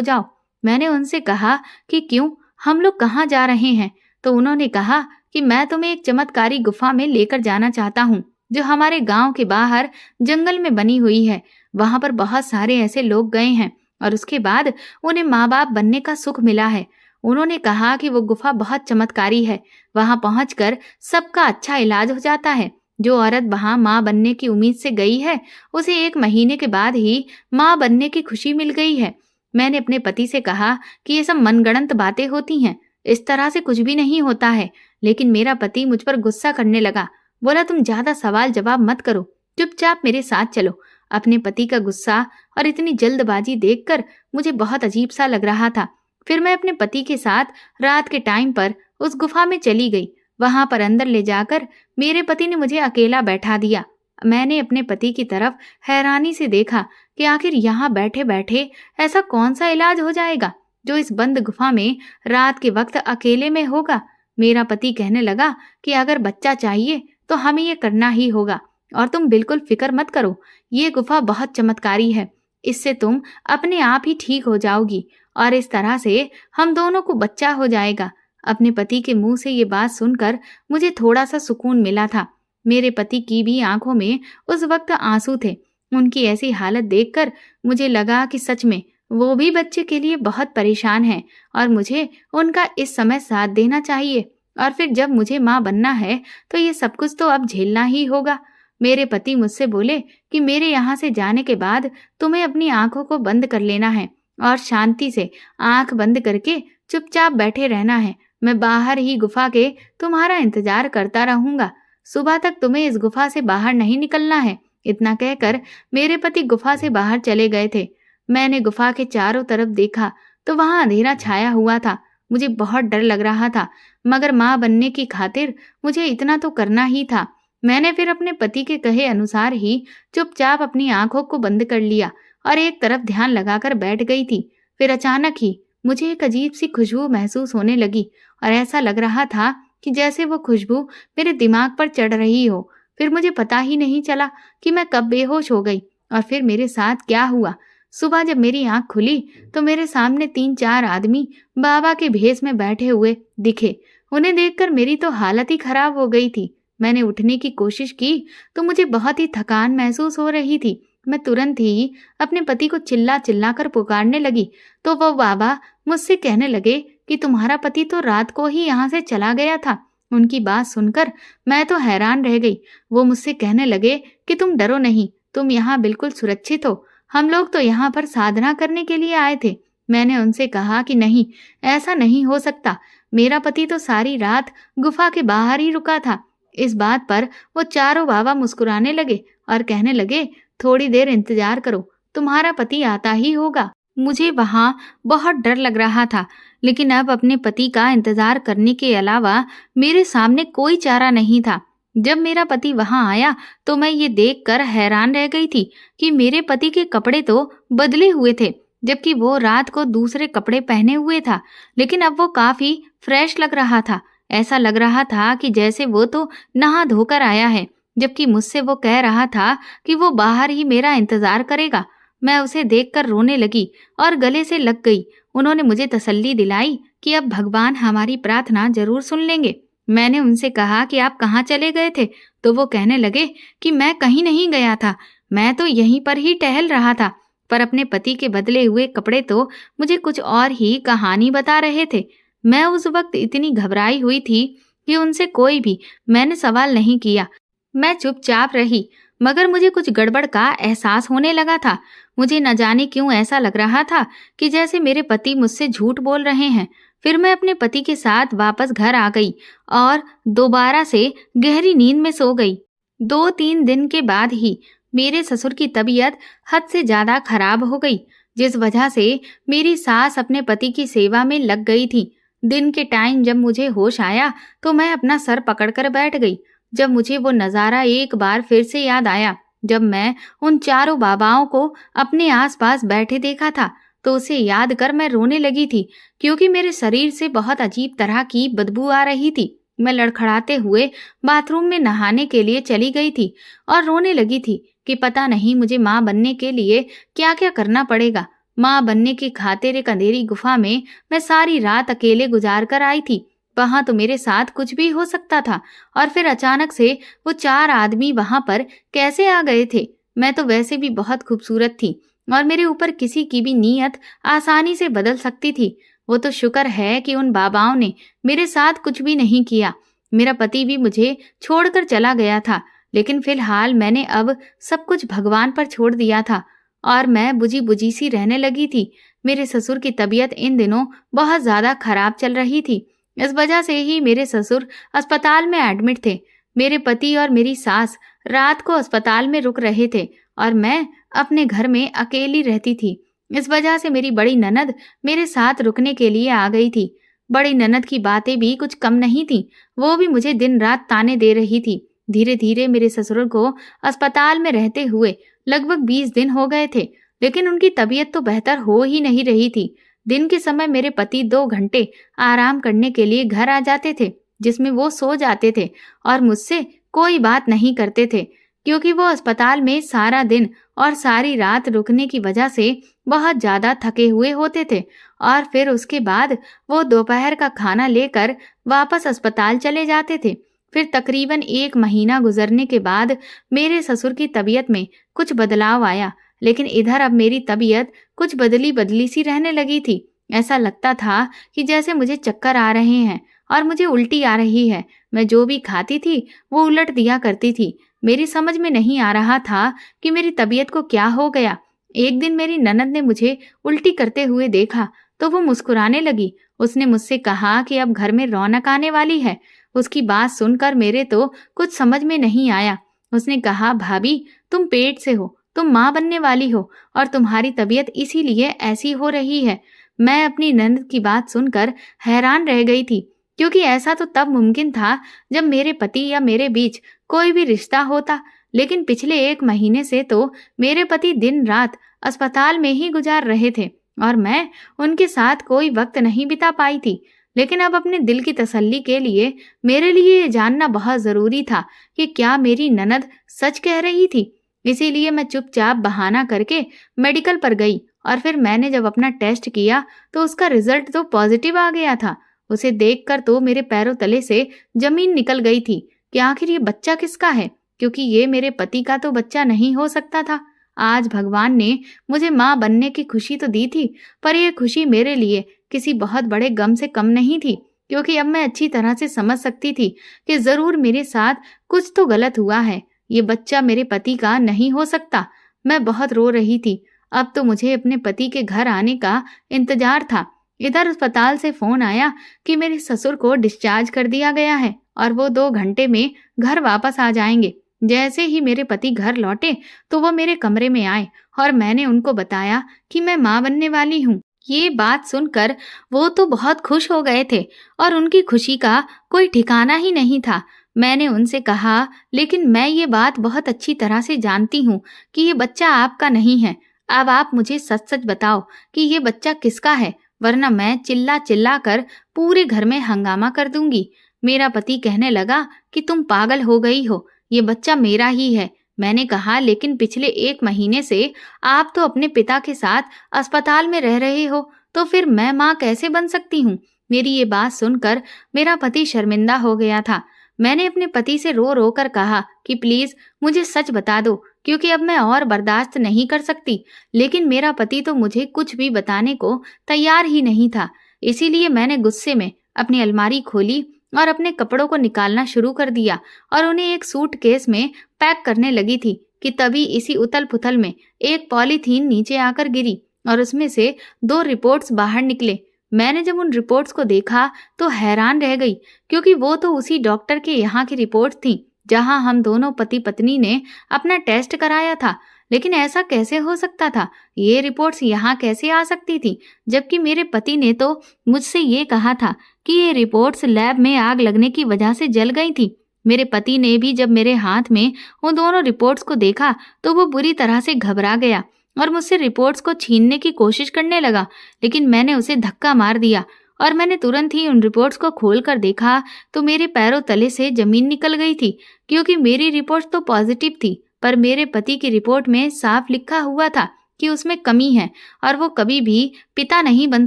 S1: जाओ। मैंने उनसे कहा कि क्यों, हम लोग कहाँ जा रहे हैं? तो उन्होंने कहा कि मैं तुम्हें एक चमत्कारी गुफा में लेकर जाना चाहता हूँ, जो हमारे गांव के बाहर जंगल में बनी हुई है। वहां पर बहुत सारे ऐसे लोग गए हैं और उसके बाद उन्हें माँ बाप बनने का सुख मिला है। उन्होंने कहा कि वो गुफा बहुत चमत्कारी है, वहां पहुंचकर सबका अच्छा इलाज हो जाता है। जो औरत वहां माँ बनने की उम्मीद से गई है, उसे 1 महीने के बाद ही माँ बनने की खुशी मिल गई है। मैंने अपने पति से कहा कि ये सब मनगढ़ंत बातें होती हैं, इस तरह से कुछ भी नहीं होता है। लेकिन मेरा पति मुझ पर गुस्सा करने लगा। बोला, तुम ज्यादा सवाल जवाब मत करो, चुपचाप मेरे साथ चलो। अपने पति का गुस्सा और इतनी जल्दबाजी देखकर मुझे बहुत अजीब सा लग रहा था। फिर मैं अपने पति के साथ रात के टाइम पर उस गुफा में चली गई। वहां पर अंदर ले जाकर मेरे पति ने मुझे अकेला बैठा दिया। मैंने अपने पति की तरफ हैरानी से देखा कि आखिर यहाँ बैठे बैठे ऐसा कौन सा इलाज हो जाएगा जो इस बंद गुफा में रात के वक्त अकेले में होगा। मेरा पति कहने लगा कि अगर बच्चा चाहिए तो हमें ये करना ही होगा और तुम बिल्कुल फिक्र मत करो, ये गुफा बहुत चमत्कारी है, इससे तुम अपने आप ही ठीक हो जाओगी और इस तरह से हम दोनों को बच्चा हो जाएगा। अपने पति के मुंह से ये बात सुनकर मुझे थोड़ा सा सुकून मिला था। मेरे पति की भी आंखों में उस वक्त आंसू थे। उनकी ऐसी हालत देखकर मुझे लगा कि सच में वो भी बच्चे के लिए बहुत परेशान हैं और मुझे उनका इस समय साथ देना चाहिए। और फिर जब मुझे माँ बनना है तो ये सब कुछ तो अब झेलना ही होगा। मेरे पति मुझसे बोले कि मेरे यहाँ से जाने के बाद तुम्हें अपनी आंखों को बंद कर लेना है और शांति से आंख बंद करके चुपचाप बैठे रहना है। मैं बाहर ही गुफा के तुम्हारा इंतजार करता रहूंगा। सुबह तक तुम्हें इस गुफा से बाहर नहीं निकलना है। इतना कहकर मेरे पति गुफा से बाहर चले गए थे। मैंने गुफा के चारों तरफ देखा तो वहां अंधेरा छाया हुआ था। मुझे बहुत डर लग रहा था, मगर माँ बनने की खातिर मुझे इतना तो करना ही था। मैंने फिर अपने पति के कहे अनुसार ही चुपचाप अपनी आंखों को बंद कर लिया और एक तरफ ध्यान लगाकर बैठ गई थी। फिर अचानक ही मुझे एक अजीब सी खुशबू महसूस होने लगी और ऐसा लग रहा था कि जैसे वो खुशबू मेरे दिमाग पर चढ़ रही हो। फिर मुझे पता ही नहीं चला कि मैं कब बेहोश हो गई और फिर मेरे साथ क्या हुआ। सुबह जब मेरी आंख खुली तो मेरे सामने 3-4 आदमी बाबा के भेष में बैठे हुए दिखे। उन्हें देखकर मेरी तो हालत ही खराब हो गई थी। मैंने उठने की कोशिश की तो मुझे बहुत ही थकान महसूस हो रही थी। मैं तुरंत ही अपने पति को चिल्ला चिल्ला कर पुकारने लगी तो वो बाबा मुझसे कहने लगे कि तुम्हारा पति तो रात को ही यहाँ से चला गया था। उनकी बात सुनकर मैं तो हैरान रह गई। वो मुझसे कहने लगे कि तुम डरो नहीं, तुम यहाँ बिल्कुल सुरक्षित हो। हम लोग तो यहाँ पर साधना करने के लिए आए थे। मैंने उनसे कहा कि नहीं, ऐसा नहीं हो सकता। मेरा पति तो सारी रात गुफा के बाहर ही रुका था। इस बात पर वो चारों बाबा मुस्कुराने लगे और कहने लगे, थोड़ी देर इंतजार करो, तुम्हारा पति आता ही होगा। मुझे वहां बहुत डर लग रहा था, लेकिन अब अपने पति का इंतजार करने के अलावा मेरे सामने कोई चारा नहीं था। जब मेरा पति वहां आया तो मैं ये देखकर हैरान रह गई थी कि मेरे पति के कपड़े तो बदले हुए थे, जबकि वो रात को दूसरे कपड़े पहने हुए था। लेकिन अब वो काफी फ्रेश लग रहा था। ऐसा लग रहा था कि जैसे वो तो नहा धोकर आया है, जबकि मुझसे वो कह रहा था कि वो बाहर ही मेरा इंतजार करेगा। मैं उसे देखकर रोने लगी और गले से लग गई। उन्होंने मुझे तसल्ली दिलाई कि अब भगवान हमारी प्रार्थना जरूर सुन लेंगे। मैंने उनसे कहा कि आप कहाँ चले गए थे, तो वो कहने लगे कि मैं कहीं नहीं गया था, मैं तो यहीं पर ही टहल रहा था। पर अपने पति के बदले हुए कपड़े तो मुझे कुछ और ही कहानी बता रहे थे। मैं उस वक्त इतनी घबराई हुई थी कि उनसे कोई भी मैंने सवाल नहीं किया। मैं चुपचाप रही, मगर मुझे कुछ गड़बड़ का एहसास होने लगा था। मुझे न जाने क्यों ऐसा लग रहा था कि जैसे मेरे पति मुझसे झूठ बोल रहे हैं। फिर मैं अपने पति के साथ वापस घर आ गई और दोबारा से गहरी नींद में सो गई। 2-3 दिन के बाद ही मेरे ससुर की तबीयत हद से ज्यादा खराब हो गई, जिस वजह से मेरी सास अपने पति की सेवा में लग गई थी। दिन के टाइम जब मुझे होश आया तो मैं अपना सर पकड़कर बैठ गई। जब मुझे वो नज़ारा एक बार फिर से याद आया, जब मैं उन चारों बाबाओं को अपने आसपास बैठे देखा था, तो उसे याद कर मैं रोने लगी थी, क्योंकि मेरे शरीर से बहुत अजीब तरह की बदबू आ रही थी। मैं लड़खड़ाते हुए बाथरूम में नहाने के लिए चली गई थी और रोने लगी थी कि पता नहीं मुझे माँ बनने के लिए क्या क्या करना पड़ेगा। माँ बनने की खातिर एक अंधेरी गुफा में मैं सारी रात अकेले गुजार कर आई थी। वहां तो मेरे साथ कुछ भी हो सकता था, और फिर अचानक से वो 4 आदमी वहां पर कैसे आ गए थे। मैं तो वैसे भी बहुत खूबसूरत थी और मेरे ऊपर किसी की भी नीयत आसानी से बदल सकती थी। वो तो शुक्र है कि उन बाबाओं ने मेरे साथ कुछ भी नहीं किया। मेरा पति भी मुझे छोड़कर चला गया था, लेकिन फिलहाल मैंने अब सब कुछ भगवान पर छोड़ दिया था और मैं बुझी बुझी सी रहने लगी थी। मेरे ससुर की तबीयत इन दिनों बहुत ज्यादा खराब चल रही थी। इस वजह से ही मेरे ससुर अस्पताल में एडमिट थे। मेरे पति और मेरी सास रात को अस्पताल में रुक रहे थे और मैं अपने घर में अकेली रहती थी। इस वजह से मेरी बड़ी ननद मेरे साथ रुकने के लिए आ गई थी। बड़ी ननद की बातें भी कुछ कम नहीं थी, वो भी मुझे दिन रात ताने दे रही थी। धीरे धीरे मेरे ससुर को अस्पताल में रहते हुए लगभग 20 दिन हो गए थे, लेकिन उनकी तबीयत तो बेहतर हो ही नहीं रही थी। दिन के समय मेरे पति 2 घंटे आराम करने के लिए घर आ जाते थे। जिसमें वो सो जाते थे और मुझसे कोई बात नहीं करते थे, क्योंकि वो अस्पताल में सारा दिन और सारी रात रुकने की वजह से बहुत ज्यादा थके हुए होते थे। और फिर उसके बाद वो दोपहर का खाना लेकर वापस अस्पताल चले जाते थे। फिर तकरीबन 1 महीना गुजरने के बाद मेरे ससुर की तबीयत में कुछ बदलाव आया, लेकिन इधर अब मेरी तबीयत कुछ बदली बदली सी रहने लगी थी। ऐसा लगता था कि जैसे मुझे चक्कर आ रहे हैं और मुझे उल्टी आ रही है। मैं जो भी खाती थी वो उलट दिया करती थी। मेरी समझ में नहीं आ रहा था कि मेरी तबीयत को क्या हो गया। एक दिन मेरी ननद ने मुझे उल्टी करते हुए देखा तो वो मुस्कुराने लगी। उसने मुझसे कहा कि अब घर में रौनक आने वाली है। उसकी बात सुनकर मेरे तो कुछ समझ में नहीं आया। उसने कहा, भाभी तुम पेट से हो, तुम माँ बनने वाली हो और तुम्हारी तबीयत इसीलिए ऐसी हो रही है। मैं अपनी ननद की बात सुनकर हैरान रह गई थी, क्योंकि ऐसा तो तब मुमकिन था जब मेरे पति या मेरे बीच कोई भी रिश्ता होता। लेकिन पिछले 1 महीने से तो मेरे पति दिन रात अस्पताल में ही गुजार रहे थे और मैं उनके साथ कोई वक्त नहीं बिता पाई थी। लेकिन अब अपने दिल की तसल्ली के लिए मेरे लिए ये जानना बहुत जरूरी था कि क्या मेरी ननद सच कह रही थी। इसीलिए मैं चुपचाप बहाना करके मेडिकल पर गई और फिर मैंने जब अपना टेस्ट किया तो उसका रिजल्ट तो पॉजिटिव आ गया था। उसे देखकर तो मेरे पैरों तले से जमीन निकल गई थी कि आखिर ये बच्चा किसका है, क्योंकि ये मेरे पति का तो बच्चा नहीं हो सकता था। आज भगवान ने मुझे माँ बनने की खुशी तो दी थी, पर यह खुशी मेरे लिए किसी बहुत बड़े गम से कम नहीं थी, क्योंकि अब मैं अच्छी तरह से समझ सकती थी कि जरूर मेरे साथ कुछ तो गलत हुआ है। ये बच्चा मेरे पति का नहीं हो सकता। मैं बहुत रो रही थी। अब तो मुझे अपने पति के घर आने का इंतजार था। इधर अस्पताल से फोन आया कि मेरे ससुर को डिस्चार्ज कर दिया गया है और वो 2 घंटे में घर वापस आ जाएंगे। जैसे ही मेरे पति घर लौटे तो वो मेरे कमरे में आए और मैंने उनको बताया कि मैं माँ बनने वाली हूँ। ये बात सुनकर वो तो बहुत खुश हो गए थे और उनकी खुशी का कोई ठिकाना ही नहीं था। मैंने उनसे कहा, लेकिन मैं ये बात बहुत अच्छी तरह से जानती हूँ कि ये बच्चा आपका नहीं है। अब आप मुझे सच सच बताओ कि ये बच्चा किसका है, वरना मैं चिल्ला चिल्ला कर पूरे घर में हंगामा कर दूंगी। मेरा पति कहने लगा कि तुम पागल हो गई हो, ये बच्चा मेरा ही है। मैंने कहा, लेकिन पिछले 1 महीने से आप तो अपने पिता के साथ अस्पताल में रह रहे हो, तो फिर मैं माँ कैसे बन सकती हूँ। मेरी ये बात सुनकर मेरा पति शर्मिंदा हो गया था। मैंने अपने पति से रो रो कर कहा कि प्लीज मुझे सच बता दो, क्योंकि अब मैं और बर्दाश्त नहीं कर सकती। लेकिन मेरा पति तो मुझे कुछ भी बताने को तैयार ही नहीं था। इसीलिए मैंने गुस्से में अपनी अलमारी खोली और अपने कपड़ों को निकालना शुरू कर दिया और उन्हें एक सूटकेस में पैक करने लगी थी कि तभी इसी उथल पुथल में एक पॉलीथीन नीचे आकर गिरी और उसमें से 2 रिपोर्ट्स बाहर निकले। मैंने जब उन रिपोर्ट्स को देखा तो हैरान रह गई, क्योंकि वो तो उसी डॉक्टर के यहाँ की रिपोर्ट थी जहाँ हम दोनों पति पत्नी ने अपना टेस्ट कराया था। लेकिन ऐसा कैसे हो सकता था? ये रिपोर्ट्स यहाँ कैसे आ सकती थी, जबकि मेरे पति ने तो मुझसे ये कहा था कि ये रिपोर्ट्स लैब में आग लगने की वजह से जल गई थी। मेरे पति ने भी जब मेरे हाथ में उन दोनों रिपोर्ट्स को देखा तो वो बुरी तरह से घबरा गया और मुझसे रिपोर्ट्स को छीनने की कोशिश करने लगा। लेकिन मैंने उसे धक्का मार दिया और मैंने तुरंत ही उन रिपोर्ट्स को खोलकर देखा तो मेरे पैरों तले से जमीन निकल गई थी, क्योंकि मेरी रिपोर्ट तो पॉजिटिव थी, पर मेरे पति की रिपोर्ट में साफ लिखा हुआ था कि उसमें कमी है और वो कभी भी पिता नहीं बन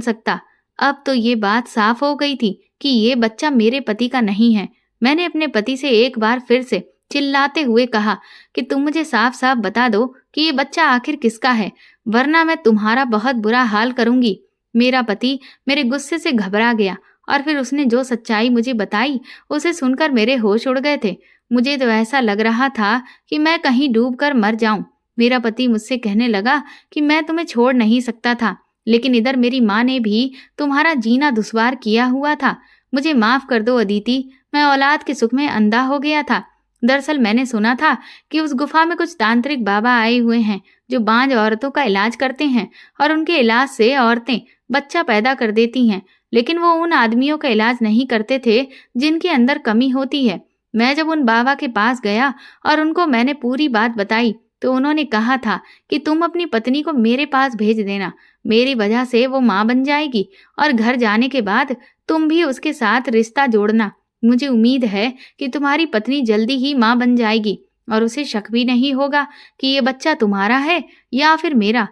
S1: सकता। अब तो ये बात साफ हो गई थी कि ये बच्चा मेरे पति का नहीं है। मैंने अपने पति से एक बार फिर से चिल्लाते हुए कहा कि तुम मुझे साफ साफ बता दो कि ये बच्चा आखिर किसका है, वरना मैं तुम्हारा बहुत बुरा हाल करूंगी। मेरा पति मेरे गुस्से से घबरा गया और फिर उसने जो सच्चाई मुझे बताई उसे सुनकर मेरे होश उड़ गए थे। मुझे तो ऐसा लग रहा था कि मैं कहीं डूब कर मर जाऊं। मेरा पति मुझसे कहने लगा कि मैं तुम्हें छोड़ नहीं सकता था, लेकिन इधर मेरी माँ ने भी तुम्हारा जीना दुश्वार किया हुआ था। मुझे माफ कर दो अदिति, मैं औलाद के सुख में अंधा हो गया था। दरअसल मैंने सुना था कि उस गुफा में कुछ तांत्रिक बाबा आए हुए हैं जो बांझ औरतों का इलाज करते हैं और उनके इलाज से औरतें बच्चा पैदा कर देती हैं। लेकिन वो उन आदमियों का इलाज नहीं करते थे जिनके अंदर कमी होती है। मैं जब उन बाबा के पास गया और उनको मैंने पूरी बात बताई तो उन्होंने कहा था कि तुम अपनी पत्नी को मेरे पास भेज देना, मेरी वजह से वो माँ बन जाएगी और घर जाने के बाद तुम भी उसके साथ रिश्ता जोड़ना। मुझे उम्मीद है कि तुम्हारी पत्नी जल्दी ही माँ बन जाएगी और उसे शक भी नहीं होगा कि ये बच्चा तुम्हारा है या फिर मेरा।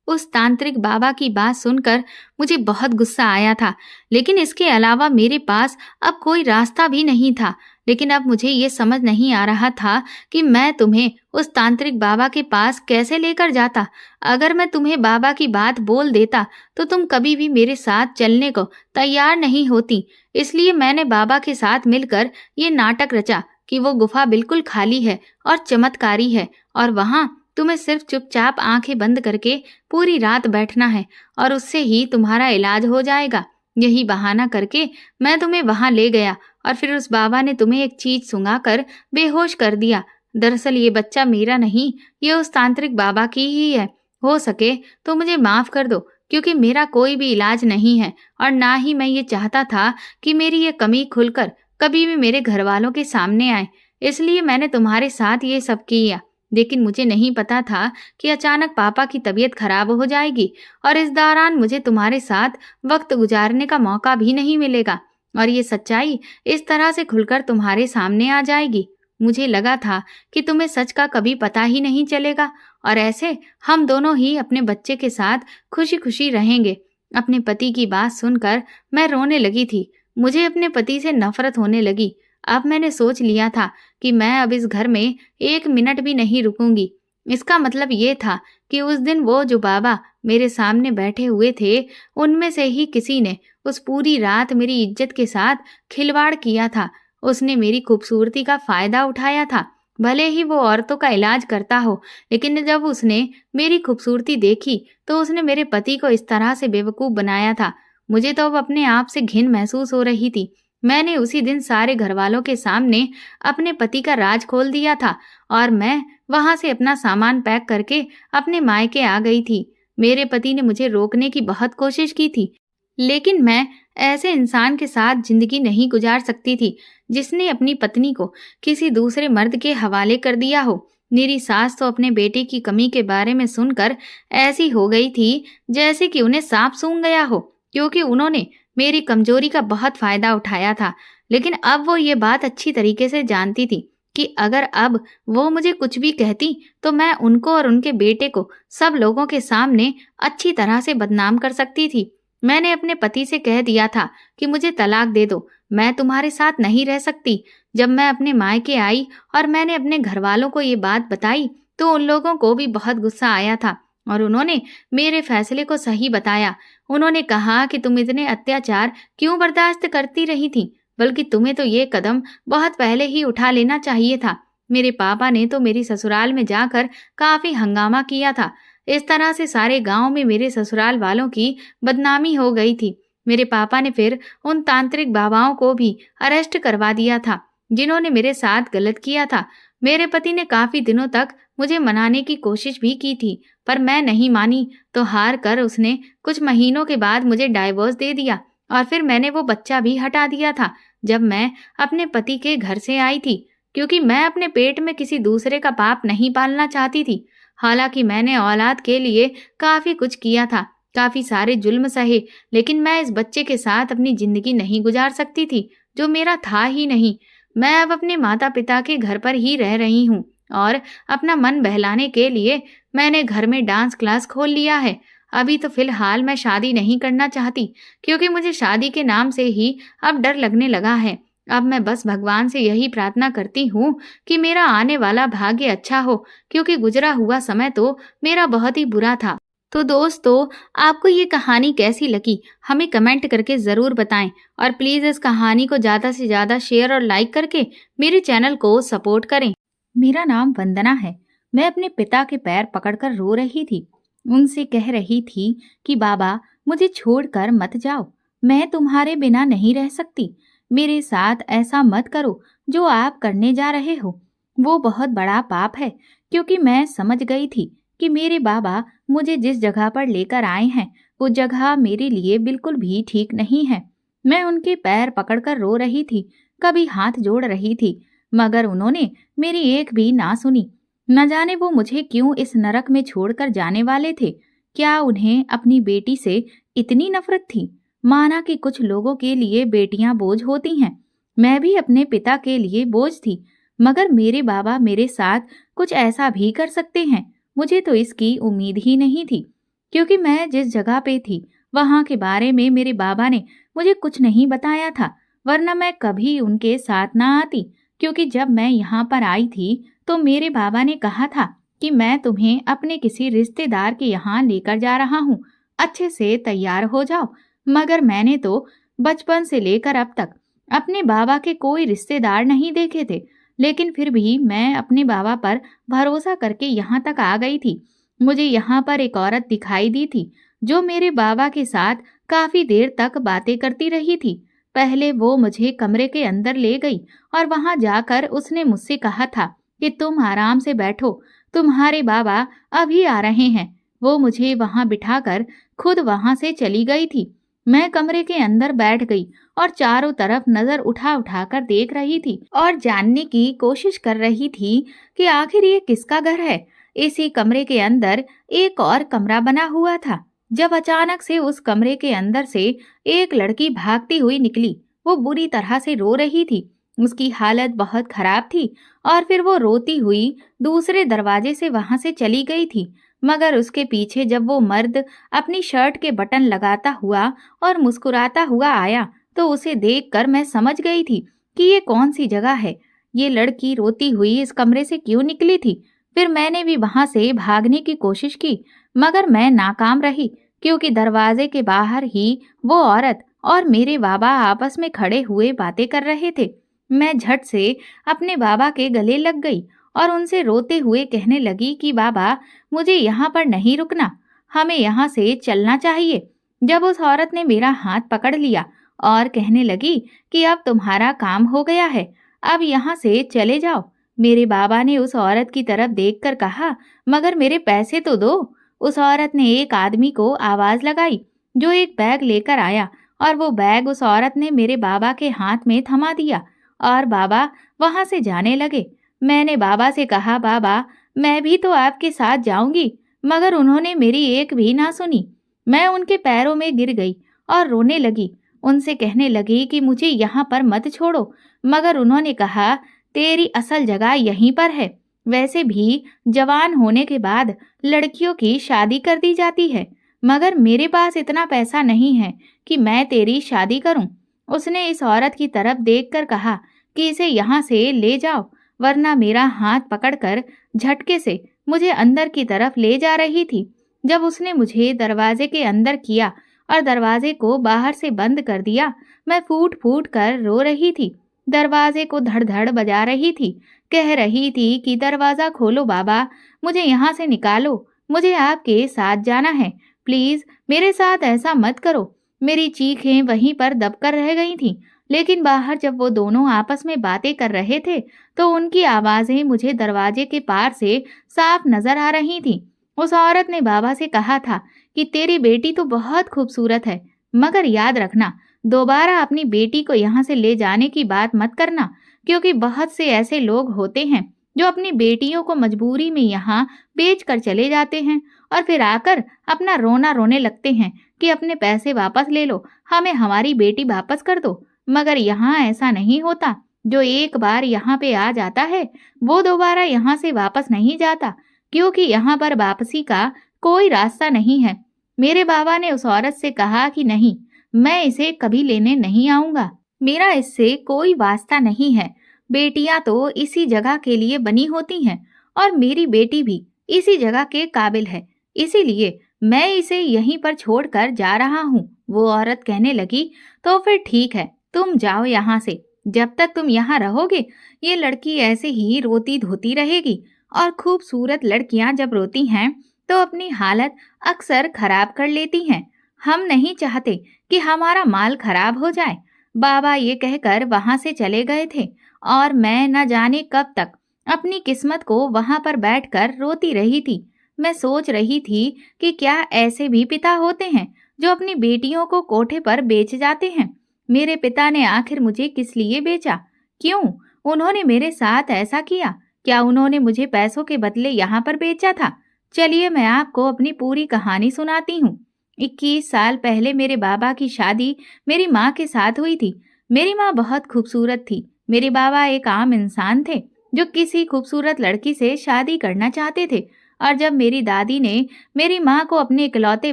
S1: उस तांत्रिक बाबा की बात सुनकर मुझे बहुत गुस्सा आया था, लेकिन इसके अलावा मेरे पास अब कोई रास्ता भी नहीं था। लेकिन अब मुझे ये समझ नहीं आ रहा था कि मैं तुम्हें उस तांत्रिक बाबा के पास कैसे लेकर जाता। अगर मैं तुम्हें बाबा की बात बोल देता तो तुम कभी भी मेरे साथ चलने को तैयार नहीं होती। इसलिए मैंने बाबा के साथ मिलकर ये नाटक रचा कि वो गुफा बिल्कुल खाली है और चमत्कारी है, और वहां तुम्हें सिर्फ चुपचाप आंखें बंद करके पूरी रात बैठना है और उससे ही तुम्हारा इलाज हो जाएगा। यही बहाना करके मैं तुम्हें वहां ले गया और फिर उस बाबा ने तुम्हें एक चीज सुंघाकर बेहोश कर दिया। दरअसल ये बच्चा मेरा नहीं, ये उस तांत्रिक बाबा की ही है। हो सके तो मुझे माफ कर दो, क्योंकि मेरा कोई भी इलाज नहीं है और ना ही मैं ये चाहता था कि मेरी ये कमी खुलकर कभी भी मेरे घर वालों के सामने आए। इसलिए मैंने तुम्हारे साथ ये सब किया। लेकिन मुझे नहीं पता था कि अचानक पापा की तबीयत खराब हो जाएगी और इस दौरान मुझे तुम्हारे साथ वक्त गुजारने का मौका भी नहीं मिलेगा और ये सच्चाई इस तरह से खुलकर तुम्हारे सामने आ जाएगी। मुझे लगा था कि तुम्हें सच का कभी पता ही नहीं चलेगा और ऐसे हम दोनों ही अपने बच्चे के साथ खुशी खुशी रहेंगे। अपने पति की बात सुनकर मैं रोने लगी थी। मुझे अपने पति से नफरत होने लगी। अब मैंने सोच लिया था कि मैं अब इस घर में 1 मिनट भी नहीं रुकूंगी। इसका मतलब ये था कि उस दिन वो जो बाबा मेरे सामने बैठे हुए थे, उनमें से ही किसी ने उस पूरी रात मेरी इज्जत के साथ खिलवाड़ किया था। उसने मेरी खूबसूरती का फायदा उठाया था। भले ही वो औरतों का इलाज करता हो, लेकिन जब उसने मेरी खूबसूरती देखी तो उसने मेरे पति को इस तरह से बेवकूफ बनाया था। मुझे तो अब अपने आप से घिन महसूस हो रही थी। मैंने उसी दिन सारे घर वालों के सामने अपने पति का राज खोल दिया था और मैं वहां से अपना सामान पैक करके अपने मायके आ गई थी। मेरे पति ने मुझे रोकने की बहुत कोशिश की थी, लेकिन मैं ऐसे इंसान के साथ जिंदगी नहीं गुजार सकती थी जिसने अपनी पत्नी को किसी दूसरे मर्द के हवाले कर दिया हो। मेरी सास तो अपने बेटे की कमी के बारे में सुनकर ऐसी हो गई थी जैसे कि उन्हें सांप सूंघ गया हो, क्योंकि उन्होंने मेरी कमजोरी का बहुत फायदा उठाया था। लेकिन अब वो ये बात अच्छी तरीके से जानती थी कि अगर अब वो मुझे कुछ भी कहती तो मैं उनको और उनके बेटे को सब लोगों के सामने अच्छी तरह से बदनाम कर सकती थी। मैंने अपने पति से कह दिया था कि मुझे तलाक दे दो, मैं तुम्हारे साथ नहीं रह सकती। जब मैं अपने मायके आई और मैंने अपने घर वालों को ये बात बताई तो उन लोगों को भी बहुत गुस्सा आया था और उन्होंने मेरे फैसले को सही बताया। उन्होंने कहा कि तुम इतने अत्याचार क्यों बर्दाश्त करती रही थी, बल्कि तुम्हें तो ये कदम बहुत पहले ही उठा लेना चाहिए था। मेरे पापा ने तो मेरी ससुराल में जाकर काफी हंगामा किया था। इस तरह से सारे गांव में मेरे ससुराल वालों की बदनामी हो गई थी। मेरे पापा ने फिर उन तांत्रिक बाबाओं को भी अरेस्ट करवा दिया था जिन्होंने मेरे साथ गलत किया था। मेरे पति ने काफी दिनों तक मुझे मनाने की कोशिश भी की थी, पर मैं नहीं मानी तो हार कर उसने कुछ महीनों के बाद मुझे डाइवोर्स दे दिया और फिर मैंने वो बच्चा भी हटा दिया था जब मैं अपने पति के घर से आई थी, क्योंकि मैं अपने पेट में किसी दूसरे का पाप नहीं पालना चाहती थी। हालांकि मैंने औलाद के लिए काफी कुछ किया था, काफी सारे जुल्म सहे, लेकिन मैं इस बच्चे के साथ अपनी जिंदगी नहीं गुजार सकती थी जो मेरा था ही नहीं। मैं अब अपने माता पिता के घर पर ही रह रही हूँ और अपना मन बहलाने के लिए मैंने घर में डांस क्लास खोल लिया है। अभी तो फिलहाल मैं शादी नहीं करना चाहती, क्योंकि मुझे शादी के नाम से ही अब डर लगने लगा है। अब मैं बस भगवान से यही प्रार्थना करती हूँ कि मेरा आने वाला भाग्य अच्छा हो, क्योंकि गुजरा हुआ समय तो मेरा बहुत ही बुरा था। तो दोस्तों, आपको ये कहानी कैसी लगी हमें कमेंट करके ज़रूर बताएं और प्लीज़ इस कहानी को ज़्यादा से ज़्यादा शेयर और लाइक करके मेरे चैनल को सपोर्ट करें। मेरा नाम वंदना है। मैं अपने पिता के पैर पकड़कर रो रही थी। उनसे कह रही थी कि बाबा, मुझे छोड़कर मत जाओ, मैं तुम्हारे बिना नहीं रह सकती। मेरे साथ ऐसा मत करो जो आप करने जा रहे हो। वो बहुत बड़ा पाप है, क्योंकि मैं समझ गई थी कि मेरे बाबा मुझे जिस जगह पर लेकर आए हैं वो जगह मेरे लिए बिल्कुल भी ठीक नहीं है। मैं उनके पैर पकड़कर रो रही थी, कभी हाथ जोड़ रही थी, मगर उन्होंने मेरी एक भी ना सुनी। न जाने वो मुझे क्यों इस नरक में छोड़कर जाने वाले थे। क्या उन्हें अपनी बेटी से इतनी नफरत थी? माना कि कुछ लोगों के लिए बेटियां बोझ होती हैं, मैं भी अपने पिता के लिए बोझ थी, मगर मेरे बाबा मेरे साथ कुछ ऐसा भी कर सकते हैं, मुझे तो इसकी उम्मीद ही नहीं थी। क्योंकि मैं जिस जगह पे थी, वहां के बारे में मेरे बाबा ने मुझे कुछ नहीं बताया था, वरना मैं कभी उनके साथ ना आती। क्योंकि जब मैं यहाँ पर आई थी, तो मेरे बाबा ने कहा था कि मैं तुम्हें अपने किसी रिश्तेदार के यहाँ लेकर जा रहा हूँ, अच्छे से तैयार हो जाओ। मगर मैंने तो बचपन से लेकर अब तक अपने बाबा के कोई रिश्तेदार नहीं देखे थे, लेकिन फिर भी मैं अपने बाबा पर भरोसा करके यहाँ तक आ गई थी। मुझे यहाँ पर एक औरत दिखाई दी थी, जो मेरे बाबा के साथ काफी देर तक बातें करती रही थी। पहले वो मुझे कमरे के अंदर ले गई और वहां जाकर उसने मुझसे कहा था कि तुम आराम से बैठो, तुम्हारे बाबा अभी आ रहे हैं। वो मुझे वहां बिठाकर खुद वहां से चली गई थी। मैं कमरे के अंदर बैठ गई और चारों तरफ नजर उठा उठा कर देख रही थी और जानने की कोशिश कर रही थी कि आखिर ये किसका घर है। इसी कमरे के अंदर एक और कमरा बना हुआ था। जब अचानक से उस कमरे के अंदर से एक लड़की भागती हुई निकली। वो बुरी तरह से रो रही थी, उसकी हालत बहुत खराब थी। और फिर वो रोती हुई दूसरे दरवाजे से वहां से चली गई थी। मगर उसके पीछे जब वो मर्द अपनी शर्ट के बटन लगाता हुआ और मुस्कुराता हुआ आया, तो उसे देखकर मैं समझ गई थी कि ये कौन सी जगह है। ये लड़की रोती हुई इस कमरे से क्यों निकली थी। फिर मैंने भी वहां से भागने की कोशिश की, मगर मैं नाकाम रही, क्योंकि दरवाजे के बाहर ही वो औरत और मेरे बाबा आपस में खड़े हुए बातें कर रहे थे। मैं झट से अपने बाबा के गले लग गई और उनसे रोते हुए कहने लगी कि बाबा, मुझे यहाँ पर नहीं रुकना, हमें यहाँ से चलना चाहिए। जब उस औरत ने मेरा हाथ पकड़ लिया और कहने लगी कि अब तुम्हारा काम हो गया है, अब यहाँ से चले जाओ। मेरे बाबा ने उस औरत की तरफ देखकर कहा, मगर मेरे पैसे तो दो। उस औरत ने एक आदमी को आवाज लगाई, जो एक बैग लेकर आया, और वो बैग उस औरत ने मेरे बाबा के हाथ में थमा दिया और बाबा वहां से जाने लगे। मैंने बाबा से कहा, बाबा मैं भी तो आपके साथ जाऊंगी, मगर उन्होंने मेरी एक भी ना सुनी। मैं उनके पैरों में गिर गई और रोने लगी। उनसे कहने लगी कि मुझे यहाँ पर मत छोड़ो, मगर उन्होंने कहा, तेरी असल जगह यहीं पर है। वैसे भी जवान होने के बाद लड़कियों की शादी कर दी जाती है, मगर मेरे पास इतना पैसा नहीं है कि मैं तेरी शादी करूं। उसने इस औरत की तरफ देखकर कहा कि इसे यहाँ से ले जाओ, वरना मेरा हाथ पकड़कर झटके से मुझे अंदर की तरफ ले जा रही थी। जब उसने मुझे दरवाजे के अंदर किया और दरवाजे को बाहर से बंद कर दिया, मैं फूट फूट कर रो रही थी। दरवाजे को धड़ धड़ बजा रही थी, कह रही थी कि दरवाजा खोलो बाबा, मुझे यहाँ से निकालो, मुझे आपके साथ जाना है, प्लीज मेरे साथ ऐसा मत करो। मेरी चीखें वहीं पर दबकर रह गई थीं, लेकिन बाहर जब वो दोनों आपस में बातें कर रहे थे, तो उनकी आवाजें मुझे दरवाजे के पार से साफ नजर आ रही थीं। उस औरत ने बाबा से कहा था कि तेरी बेटी तो बहुत खूबसूरत है, मगर याद रखना, दोबारा अपनी बेटी को यहाँ से ले जाने की बात मत करना, क्योंकि बहुत से ऐसे लोग होते हैं जो अपनी बेटियों को मजबूरी में यहाँ बेच कर चले जाते हैं और फिर आकर अपना रोना रोने लगते हैं कि अपने पैसे वापस ले लो, हमें हमारी बेटी वापस कर दो। मगर यहाँ ऐसा नहीं होता। जो एक बार यहाँ पे आ जाता है, वो दोबारा यहाँ से वापस नहीं जाता, क्योंकि यहाँ पर वापसी का कोई रास्ता नहीं है। मेरे बाबा ने उस औरत से कहा कि नहीं, मैं इसे कभी लेने नहीं आऊंगा, मेरा इससे कोई वास्ता नहीं है। बेटियां तो इसी जगह के लिए बनी होती हैं और मेरी बेटी भी इसी जगह के काबिल है, इसीलिए मैं इसे यहीं पर छोड़कर जा रहा हूँ। वो औरत कहने लगी, तो फिर ठीक है, तुम जाओ यहाँ से। जब तक तुम यहाँ रहोगे, ये लड़की ऐसे ही रोती धोती रहेगी। और खूबसूरत लड़कियां जब रोती हैं तो अपनी हालत अक्सर खराब कर लेती हैं। हम नहीं चाहते कि हमारा माल खराब हो जाए। बाबा ये कहकर वहां से चले गए थे और मैं न जाने कब तक अपनी किस्मत को वहां पर बैठकर रोती रही थी। मैं सोच रही थी कि क्या ऐसे भी पिता होते हैं जो अपनी बेटियों को कोठे पर बेच जाते हैं। मेरे पिता ने आखिर मुझे किस लिए बेचा? क्यों उन्होंने मेरे साथ ऐसा किया? क्या उन्होंने मुझे पैसों के बदले यहाँ पर बेचा था? चलिए मैं आपको अपनी पूरी कहानी सुनाती हूँ। 21 साल पहले मेरे बाबा की शादी मेरी माँ के साथ हुई थी। मेरी माँ बहुत खूबसूरत थी। मेरे बाबा एक आम इंसान थे जो किसी खूबसूरत लड़की से शादी करना चाहते थे। और जब मेरी दादी ने मेरी माँ को अपने इकलौते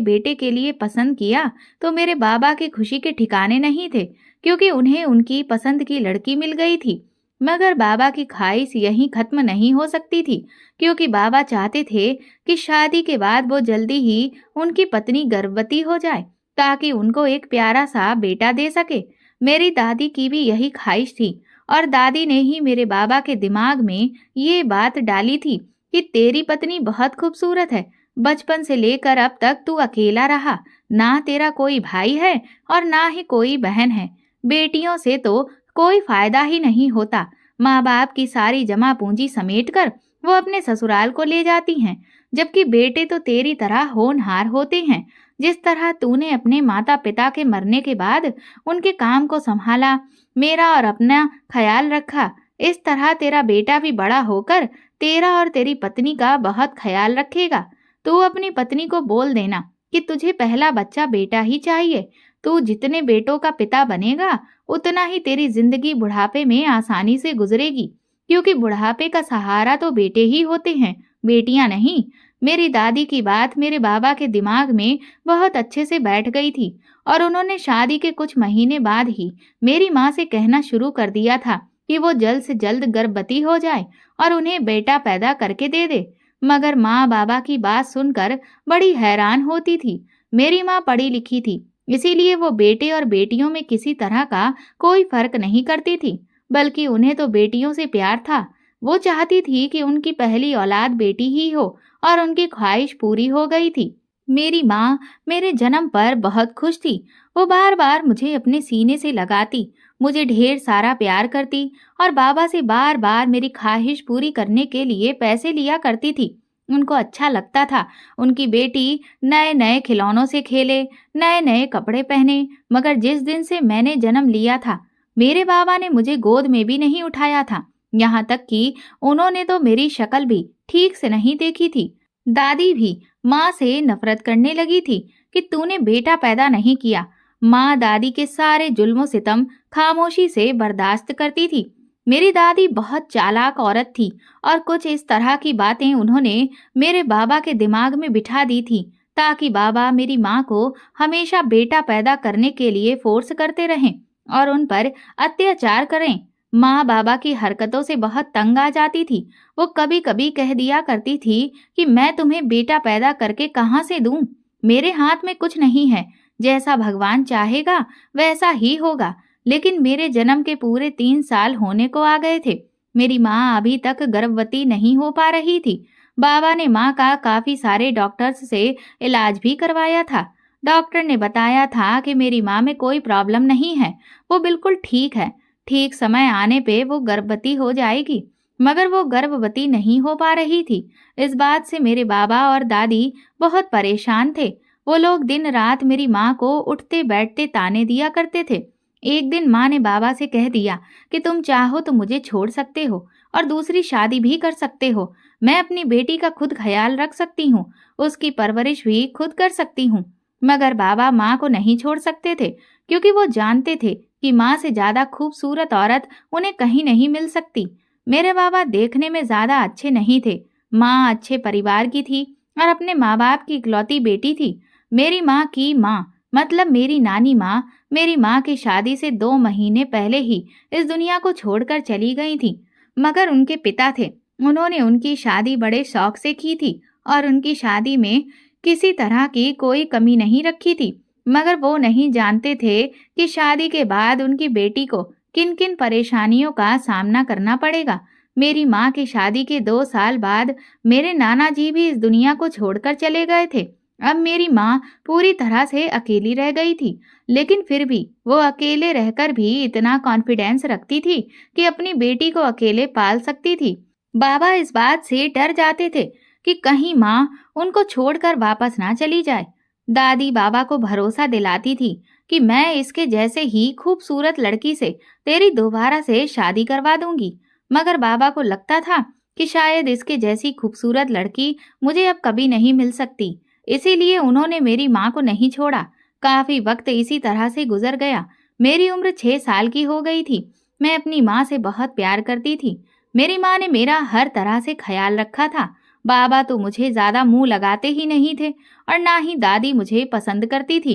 S1: बेटे के लिए पसंद किया, तो मेरे बाबा की खुशी के ठिकाने नहीं थे, क्योंकि उन्हें उनकी पसंद की लड़की मिल गई थी। मगर बाबा की ख्वाहिश यहीं खत्म नहीं हो सकती थी, क्योंकि बाबा चाहते थे कि शादी के बाद वो जल्दी ही उनकी पत्नी गर्भवती हो जाए, ताकि उनको एक प्यारा सा बेटा दे सके। मेरी दादी की भी यही ख्वाहिश थी, और दादी ने ही मेरे बाबा के दिमाग में ये बात डाली थी कि तेरी पत्नी बहुत खूबसूरत है। बचपन से लेकर अब तक तू अकेला रहा, ना तेरा कोई भाई है और ना ही कोई बहन है। बेटियों से तो कोई फायदा ही नहीं होता। माँ बाप की सारी जमा पूंजी समेटकर वो अपने ससुराल को ले जाती हैं, जबकि बेटे तो तेरी तरह होनहार होते हैं। जिस तरह तूने अपने माता पिता के मरने के बाद उनके काम को संभाला, मेरा और अपना ख्याल रखा, इस तरह तेरा बेटा भी बड़ा होकर तेरा और तेरी पत्नी का बहुत ख्याल रखेगा। तू अपनी पत्नी को बोल देना कि तुझे पहला बच्चा बेटा ही चाहिए। तू जितने बेटों का पिता बनेगा, उतना ही तेरी जिंदगी बुढ़ापे में आसानी से गुजरेगी, क्योंकि बुढ़ापे का सहारा तो बेटे ही होते हैं, बेटियां नहीं। मेरी दादी की बात मेरे बाबा के दिमाग में बहुत अच्छे से बैठ गई थी, और उन्होंने शादी के कुछ महीने बाद ही मेरी माँ से कहना शुरू कर दिया था कि वो जल्द से जल्द गर्भवती हो जाए और उन्हें बेटा पैदा करके दे दे। मगर माँ बाबा की बात सुनकर बड़ी हैरान होती थी। मेरी माँ पढ़ी लिखी थी, इसीलिए वो बेटे और बेटियों में किसी तरह का कोई फर्क नहीं करती थी, बल्कि उन्हें तो बेटियों से प्यार था। वो चाहती थी कि उनकी पहली औलाद बेटी ही हो, और उनकी ख्वाहिश पूरी हो गई थी। मेरी माँ मेरे जन्म पर बहुत खुश थी। वो बार बार मुझे अपने सीने से लगाती, मुझे ढेर सारा प्यार करती, और बाबा से बार बार मेरी ख्वाहिश पूरी करने के लिए पैसे लिया करती थी। उनको अच्छा लगता था उनकी बेटी नए नए खिलौनों से खेले, नए नए कपड़े पहने। मगर जिस दिन से मैंने जन्म लिया था, मेरे बाबा ने मुझे गोद में भी नहीं उठाया था। यहाँ तक कि उन्होंने तो मेरी शक्ल भी ठीक से नहीं देखी थी। दादी भी माँ से नफरत करने लगी थी कि तूने बेटा पैदा नहीं किया। माँ दादी के सारे जुल्मों सितम खामोशी से बर्दाश्त करती थी। मेरी दादी बहुत चालाक औरत थी, और कुछ इस तरह की बातें उन्होंने मेरे बाबा के दिमाग में बिठा दी थी, ताकि बाबा मेरी माँ को हमेशा बेटा पैदा करने के लिए फोर्स करते रहें और उन पर अत्याचार करें। माँ बाबा की हरकतों से बहुत तंग आ जाती थी। वो कभी कभी कह दिया करती थी कि मैं तुम्हें बेटा पैदा करके कहाँ से दूं? मेरे हाथ में कुछ नहीं है, जैसा भगवान चाहेगा वैसा ही होगा। लेकिन मेरे जन्म के पूरे 3 साल होने को आ गए थे। मेरी माँ अभी तक गर्भवती नहीं हो पा रही थी। बाबा ने माँ का काफी सारे डॉक्टर्स से इलाज भी करवाया था। डॉक्टर ने बताया था कि मेरी माँ में कोई प्रॉब्लम नहीं है, वो बिल्कुल ठीक है। ठीक समय आने पे वो गर्भवती हो जाएगी। मगर वो गर्भवती नहीं हो पा रही थी। इस बात से मेरे बाबा और दादी बहुत परेशान थे। वो लोग दिन रात मेरी माँ को उठते बैठते ताने दिया करते थे। एक दिन माँ ने बाबा से कह दिया कि तुम चाहो तो मुझे छोड़ सकते हो और दूसरी शादी भी कर सकते हो। मैं अपनी बेटी का खुद ख्याल रख सकती हूँ, उसकी परवरिश भी खुद कर सकती हूँ। मगर बाबा माँ को नहीं छोड़ सकते थे, क्योंकि वो जानते थे कि माँ से ज्यादा खूबसूरत औरत उन्हें कहीं नहीं मिल सकती। मेरे बाबा देखने में ज्यादा अच्छे नहीं थे। माँ अच्छे परिवार की थी और अपने माँ बाप की इकलौती बेटी थी। मेरी माँ की माँ मतलब मेरी नानी माँ मेरी माँ की शादी से 2 महीने पहले ही इस दुनिया को छोड़कर चली गई थी। मगर उनके पिता थे, उन्होंने उनकी शादी बड़े शौक से की थी, और उनकी शादी में किसी तरह की कोई कमी नहीं रखी थी। मगर वो नहीं जानते थे कि शादी के बाद उनकी बेटी को किन किन परेशानियों का सामना करना पड़ेगा। मेरी माँ की शादी के 2 साल बाद मेरे नाना जी भी इस दुनिया को छोड़कर चले गए थे। अब मेरी माँ पूरी तरह से अकेली रह गई थी, लेकिन फिर भी वो अकेले रहकर भी इतना कॉन्फिडेंस रखती थी कि अपनी बेटी को अकेले पाल सकती थी। बाबा इस बात से डर जाते थे कि कहीं माँ उनको छोड़कर वापस ना चली जाए। दादी बाबा को भरोसा दिलाती थी कि मैं इसके जैसे ही खूबसूरत लड़की से तेरी दोबारा से शादी करवा दूंगी। मगर बाबा को लगता था कि शायद इसके जैसी खूबसूरत लड़की मुझे अब कभी नहीं मिल सकती। इसीलिए उन्होंने मेरी माँ को नहीं छोड़ा। काफी वक्त इसी तरह से गुजर गया। मेरी उम्र 6 साल की हो गई थी। मैं अपनी माँ से बहुत प्यार करती थी। मेरी माँ ने मेरा हर तरह से ख्याल रखा था। बाबा तो मुझे ज्यादा मुंह लगाते ही नहीं थे और ना ही दादी मुझे पसंद करती थी।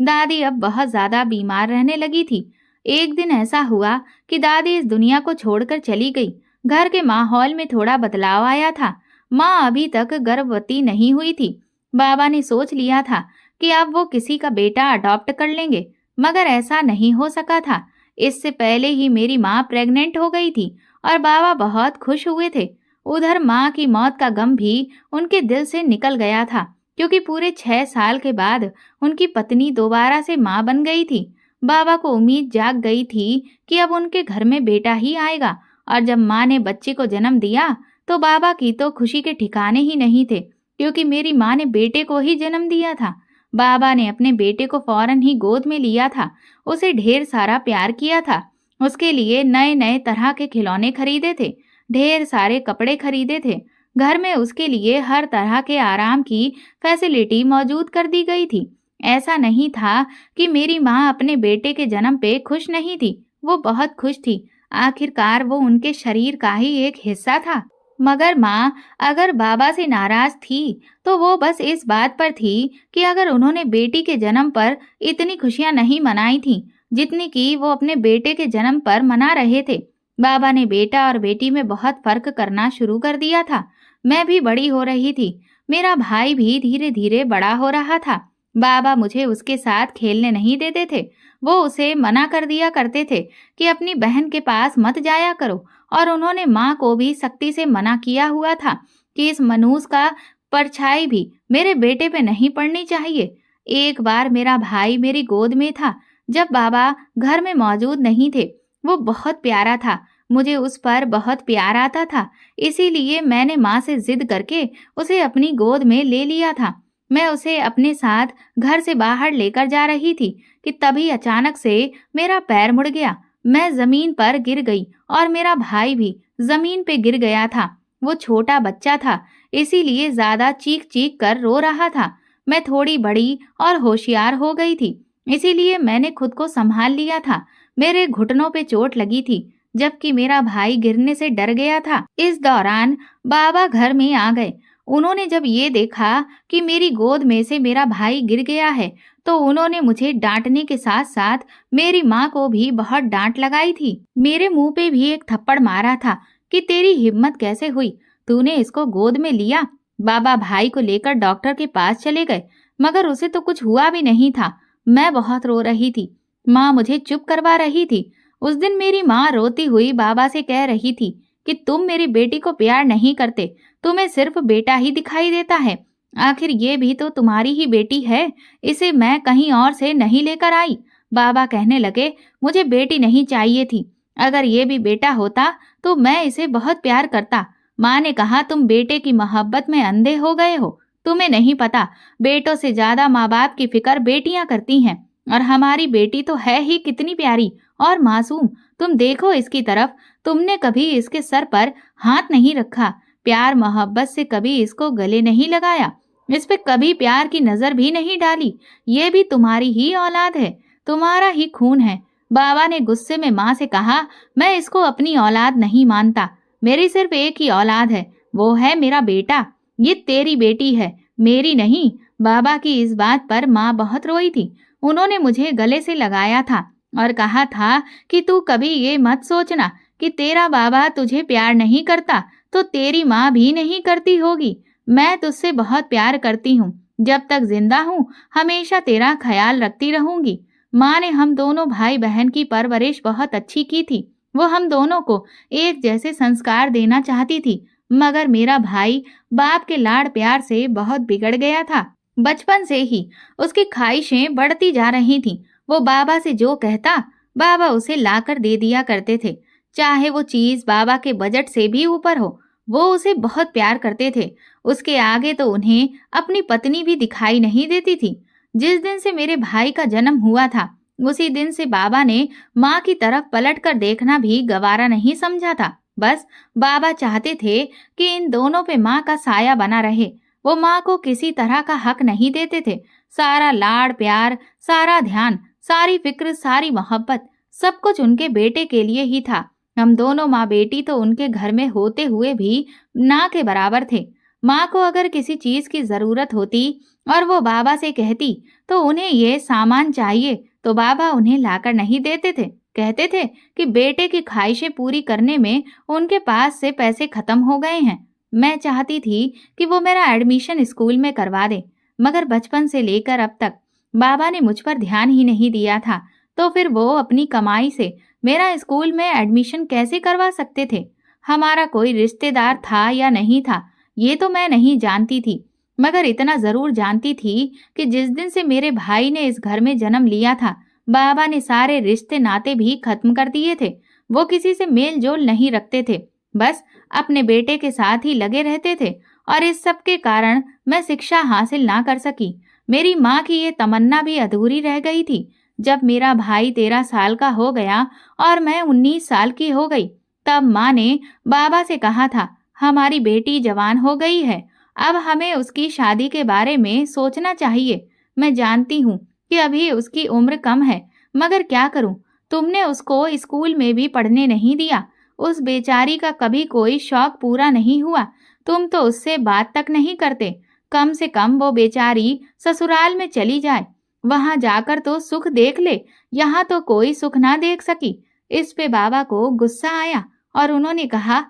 S1: दादी अब बहुत ज्यादा बीमार रहने लगी थी। एक दिन ऐसा हुआ कि दादी इस दुनिया को छोड़कर चली गई। घर के माहौल में थोड़ा बदलाव आया था। माँ अभी तक गर्भवती नहीं हुई थी। बाबा ने सोच लिया था कि अब वो किसी का बेटा अडॉप्ट कर लेंगे, मगर ऐसा नहीं हो सका था। इससे पहले ही मेरी माँ प्रेग्नेंट हो गई थी और बाबा बहुत खुश हुए थे। उधर माँ की मौत का गम भी उनके दिल से निकल गया था, क्योंकि पूरे 6 साल के बाद उनकी पत्नी दोबारा से माँ बन गई थी। बाबा को उम्मीद जाग गई थी कि अब उनके घर में बेटा ही आएगा, और जब माँ ने बच्चे को जन्म दिया तो बाबा की तो खुशी के ठिकाने ही नहीं थे, क्योंकि मेरी माँ ने बेटे को ही जन्म दिया था। बाबा ने अपने बेटे को फौरन ही गोद में लिया था। उसे ढेर सारा प्यार किया था। उसके लिए नए नए तरह के खिलौने खरीदे थे, ढेर सारे कपड़े खरीदे थे। घर में उसके लिए हर तरह के आराम की फैसिलिटी मौजूद कर दी गई थी। ऐसा नहीं था कि मेरी माँ अपने बेटे के जन्म पे खुश नहीं थी। वो बहुत खुश थी। आखिरकार वो उनके शरीर का ही एक हिस्सा था। मगर माँ अगर बाबा से नाराज थी तो वो बस इस बात पर थी कि अगर उन्होंने बेटी के जन्म पर इतनी खुशियां नहीं मनाई थी जितनी कि वो अपने बेटे के जन्म पर मना रहे थे। बाबा ने बेटा और बेटी में बहुत फर्क करना शुरू कर दिया था। मैं भी बड़ी हो रही थी। मेरा भाई भी धीरे धीरे बड़ा हो रहा था। बाबा मुझे उसके साथ खेलने नहीं देते थे। वो उसे मना कर दिया करते थे कि अपनी बहन के पास मत जाया करो, और उन्होंने माँ को भी सख्ती से मना किया हुआ था कि इस मनूस का परछाई भी मेरे बेटे पे नहीं पड़नी चाहिए। एक बार मेरा भाई मेरी गोद में था जब बाबा घर में मौजूद नहीं थे। वो बहुत प्यारा था। मुझे उस पर बहुत प्यार आता था। इसीलिए मैंने माँ से जिद करके उसे अपनी गोद में ले लिया था। मैं उसे अपने साथ घर से बाहर लेकर जा रही थी कि तभी अचानक से मेरा पैर मुड़ गया। मैं जमीन पर गिर गई और मेरा भाई भी जमीन पे गिर गया था। वो छोटा बच्चा था, इसीलिए ज्यादा चीख चीख कर रो रहा था। मैं थोड़ी बड़ी और होशियार हो गई थी, इसीलिए मैंने खुद को संभाल लिया था। मेरे घुटनों पे चोट लगी थी, जबकि मेरा भाई गिरने से डर गया था। इस दौरान बाबा घर में आ गए। उन्होंने जब ये देखा कि मेरी गोद में से मेरा भाई गिर गया है, तो उन्होंने मुझे डांटने के साथ साथ मेरी माँ को भी बहुत डांट लगाई थी। मेरे मुंह पे भी एक थप्पड़ मारा था कि तेरी हिम्मत कैसे हुई, तूने इसको गोद में लिया। बाबा भाई को लेकर डॉक्टर के पास चले गए, मगर उसे तो कुछ हुआ भी नहीं था। मैं बहुत रो रही थी। माँ मुझे चुप करवा रही थी। उस दिन मेरी माँ रोती हुई बाबा से कह रही थी कि तुम मेरी बेटी को प्यार नहीं करते, तुम्हें सिर्फ बेटा ही दिखाई देता है। आखिर ये भी तो तुम्हारी ही बेटी है, इसे मैं कहीं और से नहीं लेकर आई। बाबा कहने लगे, मुझे बेटी नहीं चाहिए थी। अगर ये भी बेटा होता तो मैं इसे बहुत प्यार करता। माँ ने कहा, तुम बेटे की मोहब्बत में अंधे हो गए हो। तुम्हें नहीं पता, बेटों से ज्यादा माँ बाप की फिक्र बेटियां करती हैं। और हमारी बेटी तो है ही कितनी प्यारी और मासूम। तुम देखो इसकी तरफ, तुमने कभी इसके सर पर हाथ नहीं रखा, प्यार मोहब्बत से कभी इसको गले नहीं लगाया, इस पे कभी प्यार की नजर भी नहीं डाली। ये भी तुम्हारी ही औलाद है, तुम्हारा ही खून है। बाबा ने गुस्से में माँ से कहा, मैं इसको अपनी औलाद नहीं मानता। मेरी सिर्फ एक ही औलाद है, वो है मेरा बेटा। ये तेरी बेटी है, मेरी नहीं। बाबा की इस बात पर माँ बहुत रोई थी। उन्होंने मुझे गले से लगाया था और कहा था कि तू कभी ये मत सोचना कि तेरा बाबा तुझे प्यार नहीं करता तो तेरी माँ भी नहीं करती होगी। मैं तुझसे बहुत प्यार करती हूँ। जब तक जिंदा हूँ हमेशा तेरा ख्याल रखती रहूंगी। माँ ने हम दोनों भाई बहन की परवरिश बहुत अच्छी की थी। वो हम दोनों को एक जैसे संस्कार देना चाहती थी, मगर मेरा भाई बाप के लाड़ प्यार से बहुत बिगड़ गया था। बचपन से ही उसकी ख्वाहिशें बढ़ती जा रही थीं। वो बाबा से जो कहता, बाबा उसे लाकर दे दिया करते थे, चाहे वो चीज बाबा के बजट से भी ऊपर हो। वो उसे बहुत प्यार करते थे। उसके आगे तो उन्हें अपनी पत्नी भी दिखाई नहीं देती थी। जिस दिन से मेरे भाई का जन्म हुआ था, उसी दिन से बाबा ने माँ की तरफ पलट कर देखना भी गवारा नहीं समझा था। बस बाबा चाहते थे कि इन दोनों पे माँ का साया बना रहे। वो माँ को किसी तरह का हक नहीं देते थे। सारा लाड़ प्यार, सारा ध्यान सारी फिक्र, सारी मोहब्बत, सब कुछ उनके बेटे के लिए ही था। हम दोनों माँ बेटी तो उनके घर में होते हुए भी ना के बराबर थे। माँ को अगर किसी चीज की जरूरत होती और वो बाबा से कहती तो उन्हें ये सामान चाहिए, तो बाबा उन्हें लाकर नहीं देते थे। कहते थे कि बेटे की ख्वाहिशें पूरी करने में उनके पास से पैसे खत्म हो गए हैं। मैं चाहती थी कि वो मेरा एडमिशन स्कूल में करवा दे, मगर बचपन से लेकर अब तक बाबा ने मुझ पर ध्यान ही नहीं दिया था। तो फिर वो अपनी कमाई से मेरा स्कूल में एडमिशन कैसे करवा सकते थे? हमारा कोई रिश्तेदार था या नहीं था, ये तो मैं नहीं जानती थी, मगर इतना जरूर जानती थी कि जिस दिन से मेरे भाई ने इस घर में जन्म लिया था, बाबा ने सारे रिश्ते नाते भी खत्म कर दिए थे। वो किसी से मेल जोल नहीं रखते थे, बस अपने बेटे के साथ ही लगे रहते थे। और इस सब के कारण मैं शिक्षा हासिल ना कर सकी। मेरी माँ की ये तमन्ना भी अधूरी रह गई थी। जब मेरा भाई 13 साल का हो गया और मैं 19 साल की हो गई, तब माँ ने बाबा से कहा था, हमारी बेटी जवान हो गई है, अब हमें उसकी शादी के बारे में सोचना चाहिए। मैं जानती हूँ कि अभी उसकी उम्र कम है, मगर क्या करूँ? तुमने उसको स्कूल में भी पढ़ने नहीं दिया। उस बेचारी का कभी कोई शौक पूरा नहीं हुआ। तुम तो उससे बात तक नहीं करते। कम से कम वो बेचारी ससुराल में चली जाए, वहां जाकर तो सुख देख ले। यहाँ तो कोई सुख ना देख सकी। इस पे बाबा को गुस्सा आया और उन्होंने कहा,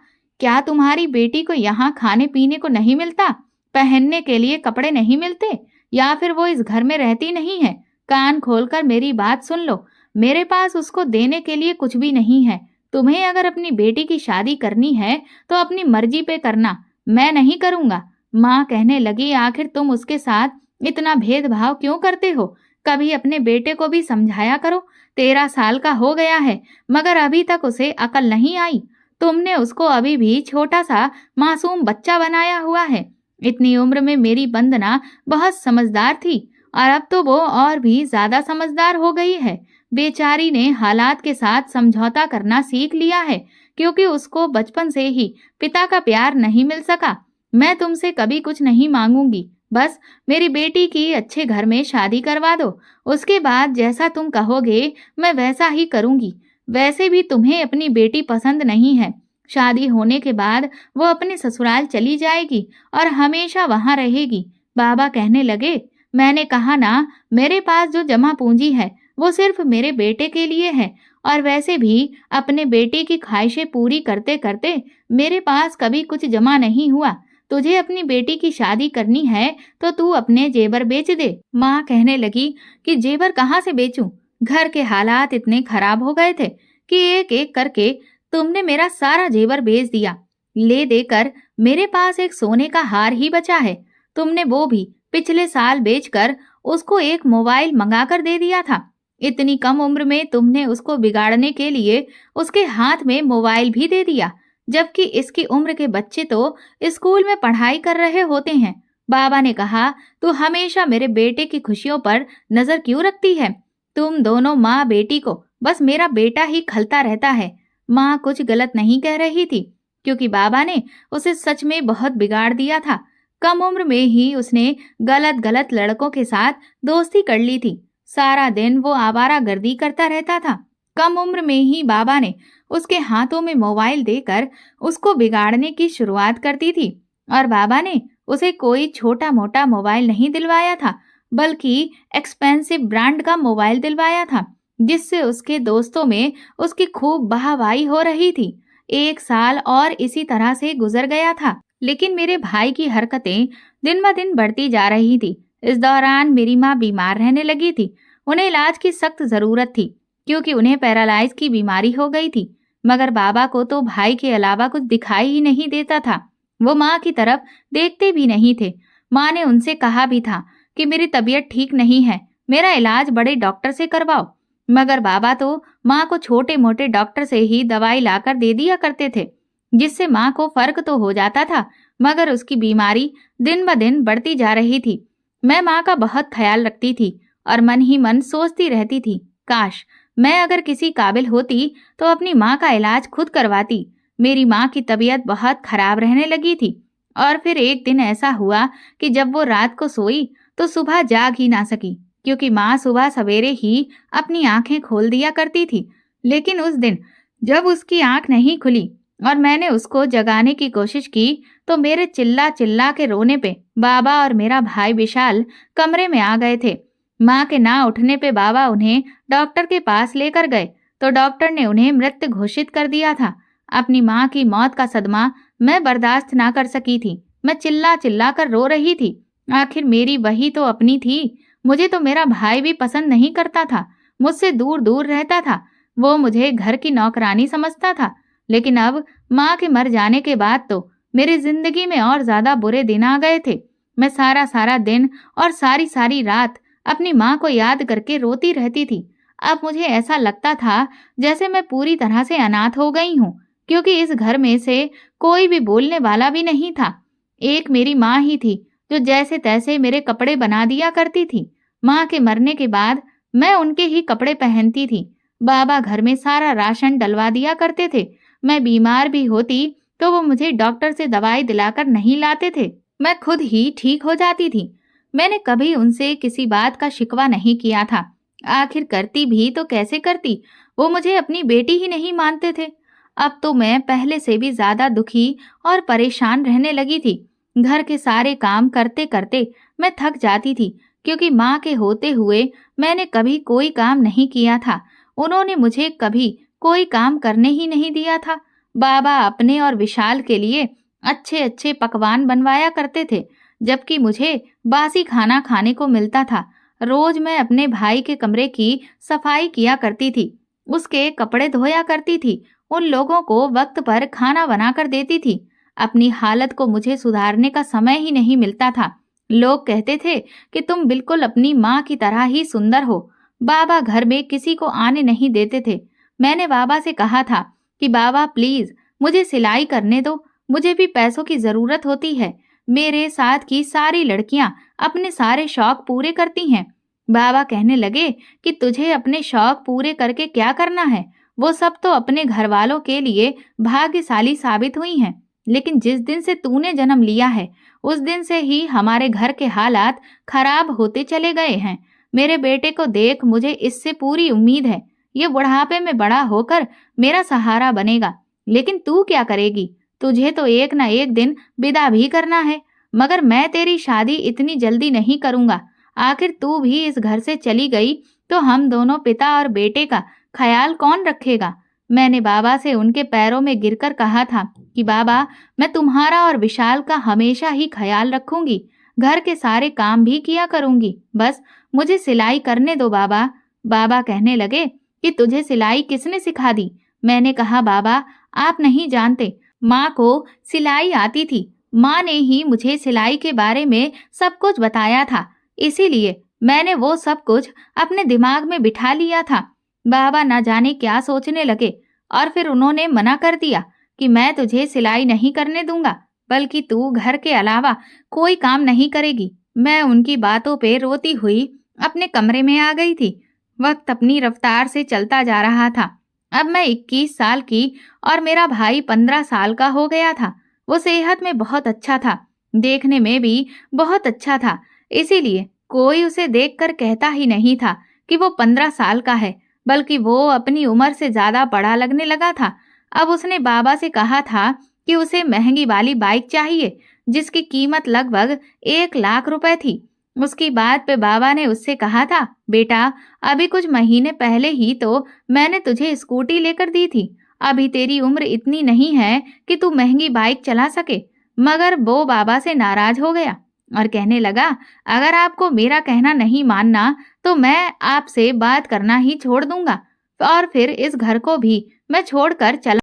S1: क्या तुम्हारी बेटी को यहाँ खाने पीने को नहीं मिलता, पहनने के लिए कपड़े नहीं मिलते, या फिर वो इस घर में रहती नहीं है? कान खोलकर मेरी बात सुन लो। मेरे पास उसको देने के लिए कुछ भी नहीं है। तुम्हें अगर अपनी बेटी की शादी करनी है तो अपनी मर्जी पे करना, मैं नहीं करूंगा। माँ कहने लगी, आखिर तुम उसके साथ इतना भेदभाव क्यों करते हो? कभी अपने बेटे को भी समझाया करो। 13 साल का हो गया है, मगर अभी तक उसे अकल नहीं आई। तुमने उसको अभी भी छोटा सा मासूम बच्चा बनाया हुआ है। इतनी उम्र में मेरी वंदना बहुत समझदार थी और अब तो वो और भी ज्यादा समझदार हो गई है। बेचारी ने हालात के साथ समझौता करना सीख लिया है, क्योंकि उसको बचपन से ही पिता का प्यार नहीं मिल सका। मैं तुमसे कभी कुछ नहीं मांगूंगी, बस मेरी बेटी की अच्छे घर में शादी करवा दो। उसके बाद जैसा तुम कहोगे मैं वैसा ही करूंगी। वैसे भी तुम्हें अपनी बेटी पसंद नहीं है। शादी होने के बाद वो अपने ससुराल चली जाएगी और हमेशा वहां रहेगी। बाबा कहने लगे, मैंने कहा ना, मेरे पास जो जमा पूंजी है वो सिर्फ मेरे बेटे के लिए है, और वैसे भी अपने बेटे की ख्वाहिशें पूरी करते करते मेरे पास कभी कुछ जमा नहीं हुआ। तुझे अपनी बेटी की शादी करनी है तो तू अपने जेवर बेच दे। माँ कहने लगी कि जेवर कहाँ से बेचूं? घर के हालात इतने खराब हो गए थे कि एक एक करके तुमने मेरा सारा जेवर बेच दिया। ले देकर मेरे पास एक सोने का हार ही बचा है। तुमने वो भी पिछले साल बेचकर उसको एक मोबाइल मंगाकर दे दिया था। इतनी कम उम्र में तुमने उसको बिगाड़ने के लिए उसके हाथ में मोबाइल भी दे दिया, जबकि इसकी उम्र के बच्चे तो स्कूल में पढ़ाई कर रहे होते हैं। बाबा ने कहा, तू हमेशा मेरे बेटे की खुशियों पर नजर क्यों रखती है? तुम दोनों माँ बेटी को बस मेरा बेटा ही खलता रहता है। माँ कुछ गलत नहीं कह रही थी, क्योंकि बाबा ने उसे सच में बहुत बिगाड़ दिया था। कम उम्र में ही उसने गलत गलत लड़कों के साथ दोस्ती कर ली थी। सारा दिन वो आवारागर्दी करता रहता था। कम उम्र में ही बाबा ने उसके हाथों में मोबाइल देकर उसको बिगाड़ने की शुरुआत करती थी। और बाबा ने उसे कोई छोटा मोटा मोबाइल नहीं दिलवाया था, बल्कि एक्सपेंसिव ब्रांड का मोबाइल दिलवाया था, जिससे उसके दोस्तों में उसकी खूब वाहवाही हो रही थी। 1 साल और इसी तरह से गुजर गया था, लेकिन मेरे भाई की हरकतें दिन ब दिन बढ़ती जा रही थी। इस दौरान मेरी माँ बीमार रहने लगी थी। उन्हें इलाज की सख्त जरूरत थी, क्योंकि उन्हें पैरालाइज की बीमारी हो गई थी। मगर बाबा को तो भाई के अलावा कुछ दिखाई ही नहीं देता था। वो माँ की तरफ देखते भी नहीं थे। माँ ने उनसे कहा भी था कि मेरी तबीयत ठीक नहीं है, मेरा इलाज बड़े डॉक्टर से करवाओ। मगर बाबा तो माँ को छोटे मोटे डॉक्टर से ही दवाई लाकर दे दिया करते थे, जिससे माँ को फर्क तो हो जाता था, मगर उसकी बीमारी दिन ब दिन बढ़ती जा रही थी। मैं माँ का बहुत ख्याल रखती थी और मन ही मन सोचती रहती थी, काश मैं अगर किसी काबिल होती तो अपनी माँ का इलाज खुद करवाती। मेरी माँ की तबीयत बहुत खराब रहने लगी थी, और फिर एक दिन ऐसा हुआ कि जब वो रात को सोई तो सुबह जाग ही ना सकी। क्योंकि माँ सुबह सवेरे ही अपनी आंखें खोल दिया करती थी। लेकिन उस दिन जब उसकी आंख नहीं खुली और मैंने उसको जगाने की कोशिश की, तो मेरे चिल्ला चिल्ला के रोने पे बाबा और मेरा भाई विशाल कमरे में आ गए थे। माँ के ना उठने पे बाबा उन्हें डॉक्टर के पास लेकर गए, तो डॉक्टर ने उन्हें मृत घोषित कर दिया था। अपनी माँ की मौत का सदमा मैं बर्दाश्त ना कर सकी थी। मैं चिल्ला चिल्ला कर रो रही थी। आखिर मेरी वही तो अपनी थी। मुझे तो मेरा भाई भी पसंद नहीं करता था, मुझसे दूर दूर रहता था। वो मुझे घर की नौकरानी समझता था। लेकिन अब माँ के मर जाने के बाद तो मेरी जिंदगी में और ज्यादा बुरे दिन आ गए थे। मैं सारा सारा दिन और सारी सारी रात अपनी माँ को याद करके रोती रहती थी। अब मुझे ऐसा लगता था जैसे मैं पूरी तरह से अनाथ हो गई हूँ, क्योंकि इस घर में से कोई भी बोलने वाला भी नहीं था। एक मेरी माँ ही थी जो जैसे तैसे मेरे कपड़े बना दिया करती थी। माँ के मरने के बाद मैं उनके ही कपड़े पहनती थी। बाबा घर में सारा राशन डलवा दिया करते थे। मैं बीमार भी होती तो वो मुझे डॉक्टर से दवाई दिलाकर नहीं लाते थे। मैं खुद ही ठीक हो जाती थी। मैंने कभी उनसे किसी बात का शिकवा नहीं किया था। आखिर करती भी तो कैसे करती, वो मुझे अपनी बेटी ही नहीं मानते थे। अब तो मैं पहले से भी ज्यादा दुखी और परेशान रहने लगी थी। घर के सारे काम करते करते मैं थक जाती थी, क्योंकि माँ के होते हुए मैंने कभी कोई काम नहीं किया था। उन्होंने मुझे कभी कोई काम करने ही नहीं दिया था। बाबा अपने और विशाल के लिए अच्छे अच्छे पकवान बनवाया करते थे, जबकि मुझे बासी खाना खाने को मिलता था। रोज मैं अपने भाई के कमरे की सफाई किया करती थी, उसके कपड़े धोया करती थी, उन लोगों को वक्त पर खाना बनाकर देती थी। अपनी हालत को मुझे सुधारने का समय ही नहीं मिलता था। लोग कहते थे कि तुम बिल्कुल अपनी माँ की तरह ही सुंदर हो। बाबा घर में किसी को आने नहीं देते थे। मैंने बाबा से कहा था कि बाबा प्लीज मुझे सिलाई करने दो, मुझे भी पैसों की जरूरत होती है। मेरे साथ की सारी लड़कियां अपने सारे शौक पूरे करती हैं। बाबा कहने लगे कि तुझे अपने शौक पूरे करके क्या करना है, वो सब तो अपने घर वालों के लिए भाग्यशाली साबित हुई हैं। लेकिन जिस दिन से तूने जन्म लिया है, उस दिन से ही हमारे घर के हालात खराब होते चले गए हैं। मेरे बेटे को देख, मुझे इससे पूरी उम्मीद है ये बुढ़ापे में बड़ा होकर मेरा सहारा बनेगा। लेकिन तू क्या करेगी? तुझे तो एक ना एक दिन विदा भी करना है। मगर मैं तेरी शादी इतनी जल्दी नहीं करूंगा। आखिर तू भी इस घर से चली गई तो हम दोनों पिता और बेटे का ख्याल कौन रखेगा? मैंने बाबा से उनके पैरों में गिरकर कहा था कि बाबा, मैं तुम्हारा और विशाल का हमेशा ही ख्याल रखूंगी, घर के सारे काम भी किया करूंगी, बस मुझे सिलाई करने दो बाबा। बाबा कहने लगे कि तुझे सिलाई किसने सिखा दी? मैंने कहा बाबा, आप नहीं जानते, माँ को सिलाई आती थी। माँ ने ही मुझे सिलाई के बारे में सब कुछ बताया था, इसीलिए मैंने वो सब कुछ अपने दिमाग में बिठा लिया था। बाबा न जाने क्या सोचने लगे और फिर उन्होंने मना कर दिया कि मैं तुझे सिलाई नहीं करने दूंगा, बल्कि तू घर के अलावा कोई काम नहीं करेगी। मैं उनकी बातों पे रोती हुई अपने कमरे में आ गई थी। वक्त अपनी रफ्तार से चलता जा रहा था। अब मैं 21 साल की और मेरा भाई 15 साल का हो गया था। वो सेहत में बहुत अच्छा था, देखने में भी बहुत अच्छा था, इसीलिए कोई उसे देखकर कहता ही नहीं था कि वो 15 साल का है, बल्कि वो अपनी उम्र से ज्यादा बड़ा लगने लगा था। अब उसने बाबा से कहा था कि उसे महंगी वाली बाइक चाहिए, जिसकी कीमत लगभग 1 लाख रुपए थी। उसकी बात पे बाबा ने उससे कहा था, बेटा, अभी कुछ महीने पहले ही तो मैंने तुझे स्कूटी लेकर दी थी। अभी तेरी उम्र इतनी नहीं है कि तू महंगी बाइक चला सके। मगर वो बाबा से नाराज हो गया और कहने लगा, अगर आपको मेरा कहना नहीं मानना तो मैं आपसे बात करना ही छोड़ दूंगा और फिर इस घर को भी मैं छोड़कर चला